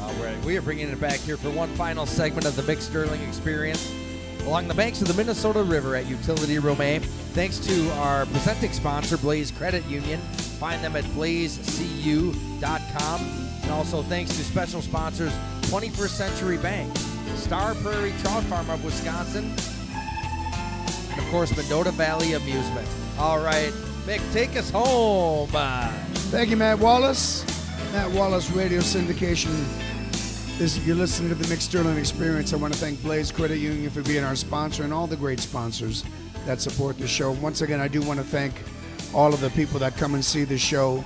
Speaker 2: All right, we are bringing it back here for one final segment of the Mick Sterling Experience along the banks of the Minnesota River at Utility Romaine. Thanks to our presenting sponsor, Blaze Credit Union. Find them at blazecu.com. And also thanks to special sponsors, 21st Century Bank, Star Prairie Trout Farm of Wisconsin, and of course, Mendota Valley Amusement. All right, Mick, take us home.
Speaker 3: Thank you, Matt Wallace. Matt Wallace Radio Syndication. You're listening to the Mick Sterling Experience. I want to thank Blaze Credit Union for being our sponsor and all the great sponsors that support the show. Once again, I do want to thank all of the people that come and see the show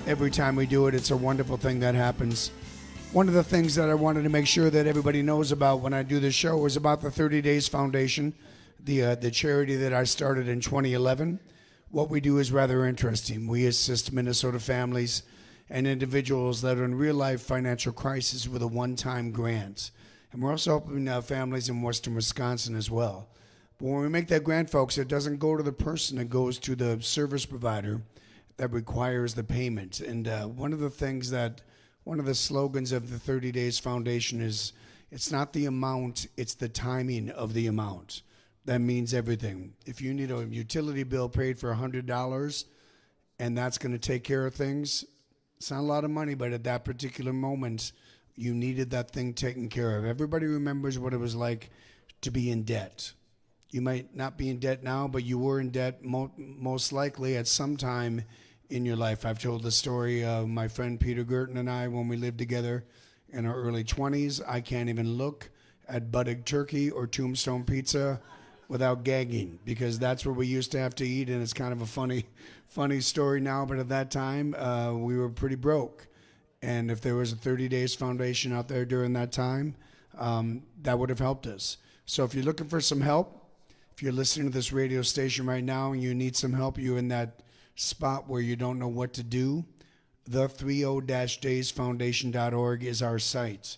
Speaker 3: every time we do it. It's a wonderful thing that happens. One of the things that I wanted to make sure that everybody knows about when I do this show is about the 30 Days Foundation, the charity that I started in 2011. What we do is rather interesting. We assist Minnesota families and individuals that are in real-life financial crisis with a one-time grant. And we're also helping families in western Wisconsin as well. But when we make that grant, folks, it doesn't go to the person. It goes to the service provider that requires the payment. And one of the slogans of the 30 Days Foundation is, it's not the amount, it's the timing of the amount. That means everything. If you need a utility bill paid for $100 and that's going to take care of things, it's not a lot of money, but at that particular moment, you needed that thing taken care of. Everybody remembers what it was like to be in debt. You might not be in debt now, but you were in debt most likely at some time in your life. I've told the story of my friend Peter Gerton and I when we lived together in our early 20s. I can't even look at buttock turkey or tombstone pizza without gagging, because that's what we used to have to eat, and it's kind of a funny story now, but at that time, we were pretty broke. And if there was a 30 Days Foundation out there during that time, that would have helped us. So if you're looking for some help, if you're listening to this radio station right now and you need some help, you're in that spot where you don't know what to do, the 30-daysfoundation.org is our site.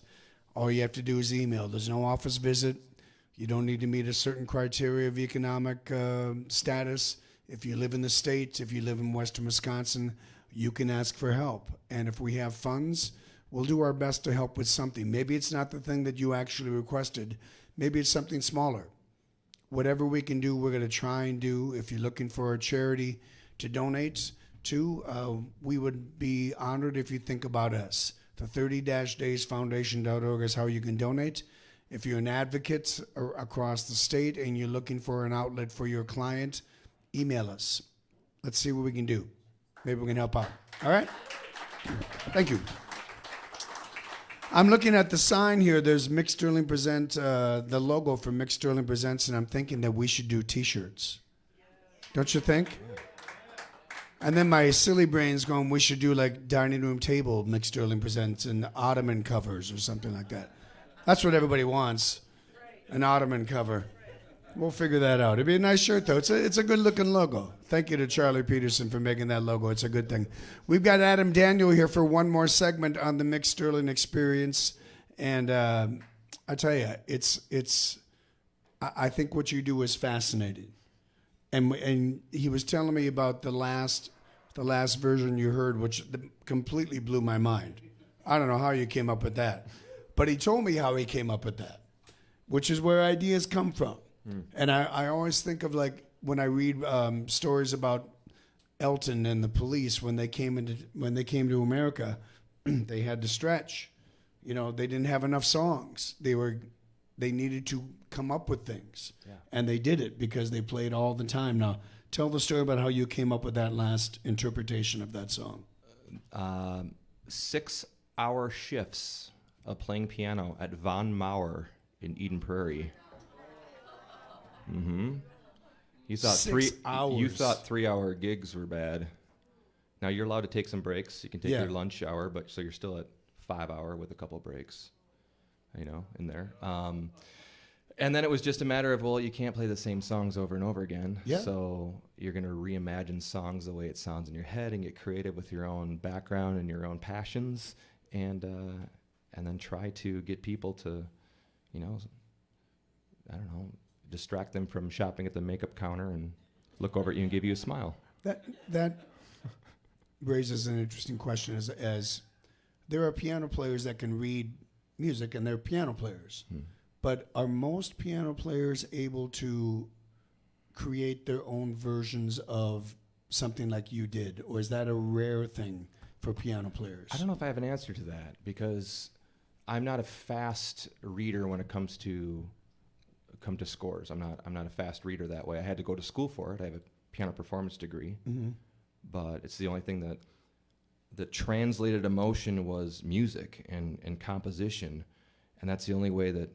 Speaker 3: All you have to do is email. There's no office visit. You don't need to meet a certain criteria of economic status. If you live in the state, if you live in western Wisconsin, you can ask for help. And if we have funds, we'll do our best to help with something. Maybe it's not the thing that you actually requested. Maybe it's something smaller. Whatever we can do, we're going to try and do. If you're looking for a charity to donate to, we would be honored if you think about us. The 30-daysfoundation.org is how you can donate. If you're an advocate across the state and you're looking for an outlet for your client, email us. Let's see what we can do. Maybe we can help out. All right? Thank you. I'm looking at the sign here. There's Mick Sterling Present, the logo for Mick Sterling Presents, and I'm thinking that we should do T-shirts. Don't you think? And then my silly brain's going, we should do like dining room table Mick Sterling Presents and ottoman covers or something like that. That's what everybody wants, an ottoman cover. We'll figure that out. It'd be a nice shirt, though. It's a good-looking logo. Thank you to Charlie Peterson for making that logo. It's a good thing. We've got Adam Daniel here for one more segment on the Mick Sterling Experience. And I tell you, I think what you do is fascinating. And he was telling me about the last version you heard, which completely blew my mind. I don't know how you came up with that. But he told me how he came up with that, which is where ideas come from. And I always think of, like, when I read stories about Elton and the Police when they came to America, they had to stretch. You know, they didn't have enough songs. They needed to come up with things, and they did it because they played all the time. Now, tell the story about how you came up with that last interpretation of that song.
Speaker 4: 6-hour shifts of playing piano at Von Mauer in Eden Prairie. Mm-hmm. You thought
Speaker 3: 6 hours.
Speaker 4: You thought 3-hour gigs were bad. Now you're allowed to take some breaks. You can take your lunch hour, but so you're still at 5-hour with a couple of breaks, you know, in there. And then it was just a matter of, well, you can't play the same songs over and over again.
Speaker 3: Yeah.
Speaker 4: So you're going to reimagine songs the way it sounds in your head and get creative with your own background and your own passions, and then try to get people to, you know, I don't know, distract them from shopping at the makeup counter and look over at you and give you a smile.
Speaker 3: That raises an interesting question, as there are piano players that can read music, and they're piano players. But are most piano players able to create their own versions of something like you did, or is that a rare thing for piano players?
Speaker 4: I don't know if I have an answer to that, because I'm not a fast reader when it comes to scores. I'm not a fast reader that way. I had to go to school for it. I have a piano performance degree, but it's the only thing that translated emotion was music and composition, and that's the only way that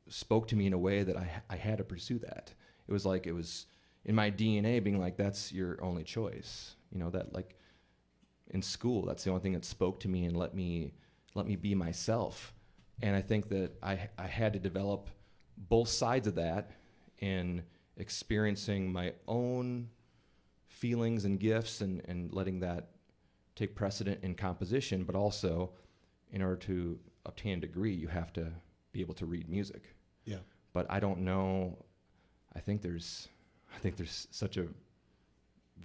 Speaker 4: spoke to me in a way that I had to pursue that. It was like it was in my DNA, being like, that's your only choice. You know, that, like, in school, that's the only thing that spoke to me and let me be myself. And I think that I had to develop both sides of that in experiencing my own feelings and gifts and letting that take precedent in composition, but also in order to obtain a degree, you have to be able to read music.
Speaker 3: Yeah.
Speaker 4: But I don't know. I think there's such a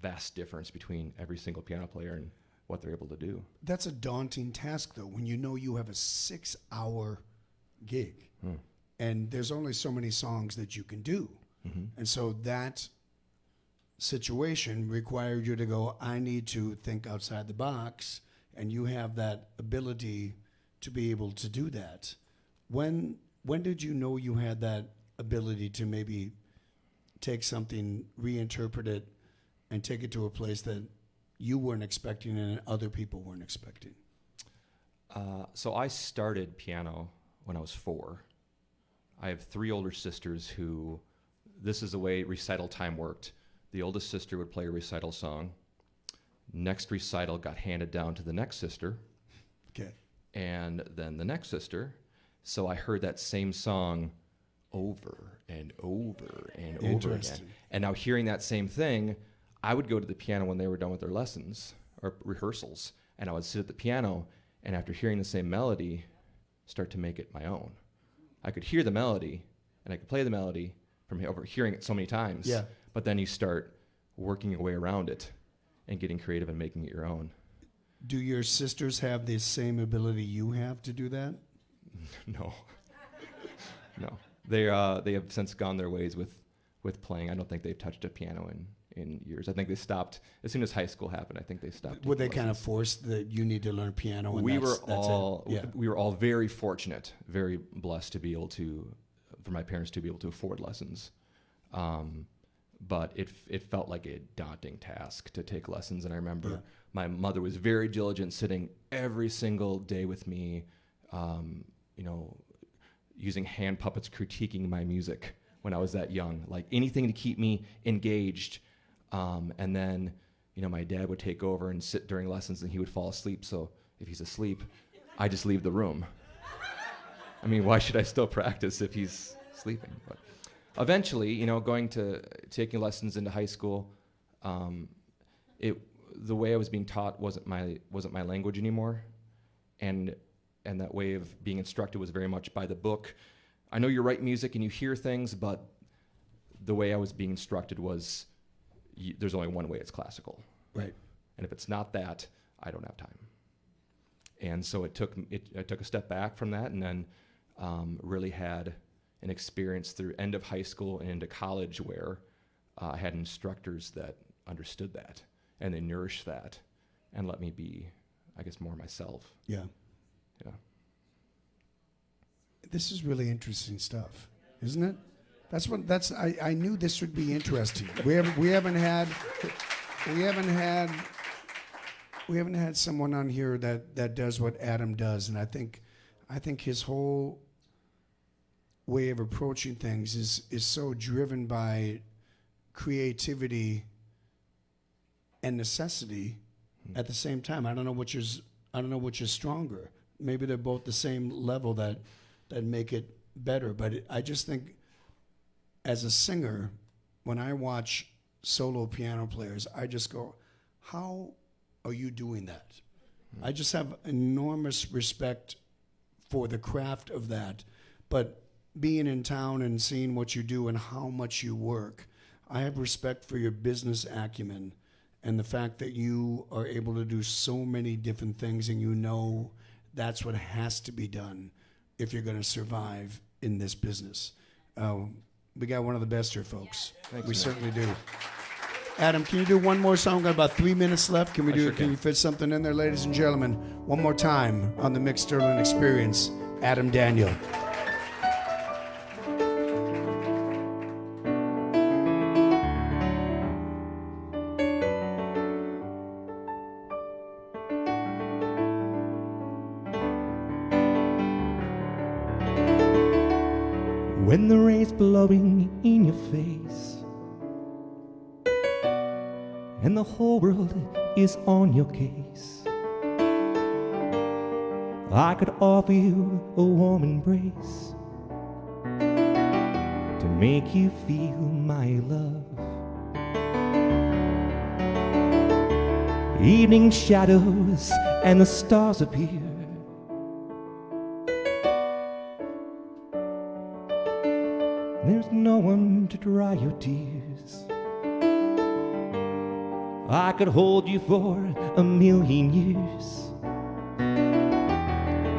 Speaker 4: vast difference between every single piano player and what they're able to do.
Speaker 3: That's a daunting task, though, when you know you have a 6-hour gig, and there's only so many songs that you can do. And so that situation required you to go, I need to think outside the box, and you have that ability to be able to do that. When did you know you had that ability to maybe take something, reinterpret it, and take it to a place that you weren't expecting and other people weren't expecting?
Speaker 4: So I started piano when I was 4. I have 3 older sisters who, this is the way recital time worked. The oldest sister would play a recital song. Next recital got handed down to the next sister.
Speaker 3: Okay.
Speaker 4: And then the next sister. So I heard that same song over and over and over again. And now hearing that same thing, I would go to the piano when they were done with their lessons or rehearsals, and I would sit at the piano, and after hearing the same melody, start to make it my own. I could hear the melody, and I could play the melody from over hearing it so many times.
Speaker 3: Yeah.
Speaker 4: But then you start working your way around it and getting creative and making it your own.
Speaker 3: Do your sisters have the same ability you have to do that?
Speaker 4: No. No. They have since gone their ways with playing. I don't think they've touched a piano in years. I think they stopped as soon as high school happened. I think they stopped.
Speaker 3: Were they kind of forced that you need to learn piano? And
Speaker 4: we
Speaker 3: that's
Speaker 4: were all very fortunate, very blessed to be able to, for my parents to be able to afford lessons. But it felt like a daunting task to take lessons. And I remember my mother was very diligent, sitting every single day with me, using hand puppets, critiquing my music when I was that young, like anything to keep me engaged. And then, my dad would take over and sit during lessons, and he would fall asleep. So if he's asleep, I just leave the room. I mean, why should I still practice if he's sleeping? But eventually, taking lessons into high school, the way I was being taught wasn't my language anymore, and that way of being instructed was very much by the book. I know you write music and you hear things, but the way I was being instructed was there's only one way it's classical.
Speaker 3: Right.
Speaker 4: And if it's not that, I don't have time. And so I took a step back from that, and then really had an experience through end of high school and into college where I had instructors that understood that, and they nourished that and let me be, I guess, more myself.
Speaker 3: Yeah.
Speaker 4: Yeah.
Speaker 3: This is really interesting stuff, isn't it? I knew this would be interesting. We haven't had someone on here that does what Adam does, and I think his whole way of approaching things is so driven by creativity and necessity at the same time. I don't know which is stronger. Maybe they're both the same level that make it better. But I just think, as a singer, when I watch solo piano players, I just go, how are you doing that? I just have enormous respect for the craft of that. But being in town and seeing what you do and how much you work, I have respect for your business acumen and the fact that you are able to do so many different things, and that's what has to be done if you're going to survive in this business. We got one of the best here, folks.
Speaker 4: Thanks,
Speaker 3: we
Speaker 4: man.
Speaker 3: certainly do. Adam, can you do one more song? We've got about 3 minutes left. Can you fit something in there, ladies and gentlemen? One more time on the Mick Sterling Experience, Adam Daniel.
Speaker 5: When the rain's blowing in your face and the whole world is on your case, I could offer you a warm embrace to make you feel my love. Evening shadows and the stars appear, there's no one to dry your tears. I could hold you for 1,000,000 years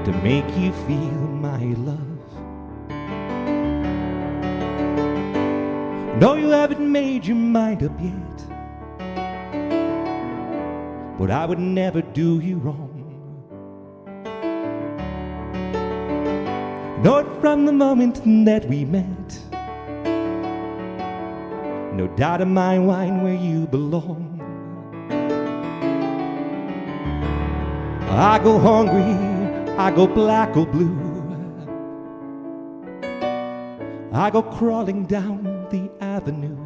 Speaker 5: to make you feel my love. No, you haven't made your mind up yet, but I would never do you wrong. Know it from the moment that we met. No doubt in my mind where you belong. I go hungry, I go black or blue. I go crawling down the avenue.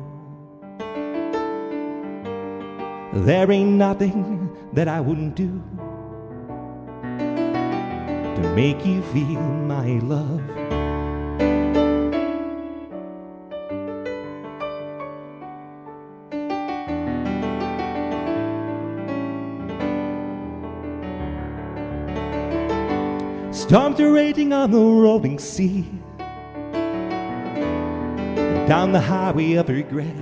Speaker 5: There ain't nothing that I wouldn't do to make you feel my love. Storms are raging on the rolling sea, down the highway of regret.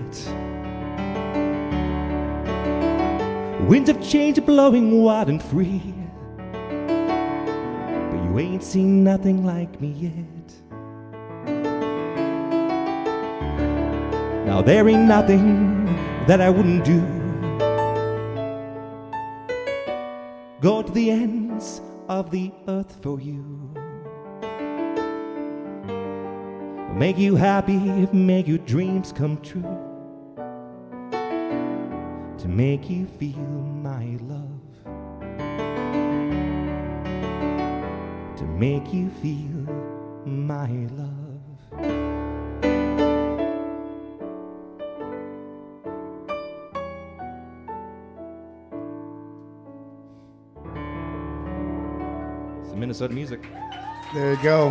Speaker 5: Winds of change are blowing wild and free, but you ain't seen nothing like me yet. Now there ain't nothing that I wouldn't do. Go to the ends of the earth for you. Make you happy, make your dreams come true. To make you feel my love. To make you feel my love. Some Minnesota music.
Speaker 3: There you go.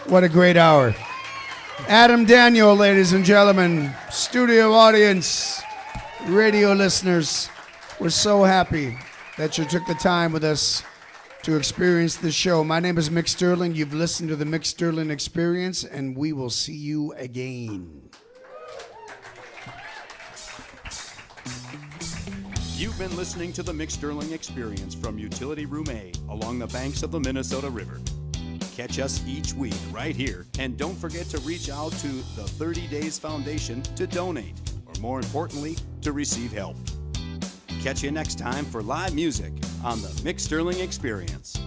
Speaker 3: What a great hour. Adam Daniel, ladies and gentlemen, studio audience, radio listeners, we're so happy that you took the time with us to experience this show. My name is Mick Sterling. You've listened to the Mick Sterling Experience, and we will see you again.
Speaker 1: You've been listening to the Mick Sterling Experience from Utility Room A along the banks of the Minnesota River. Catch us each week right here, and don't forget to reach out to the 30 Days Foundation to donate, or more importantly, to receive help. Catch you next time for live music on the Mick Sterling Experience.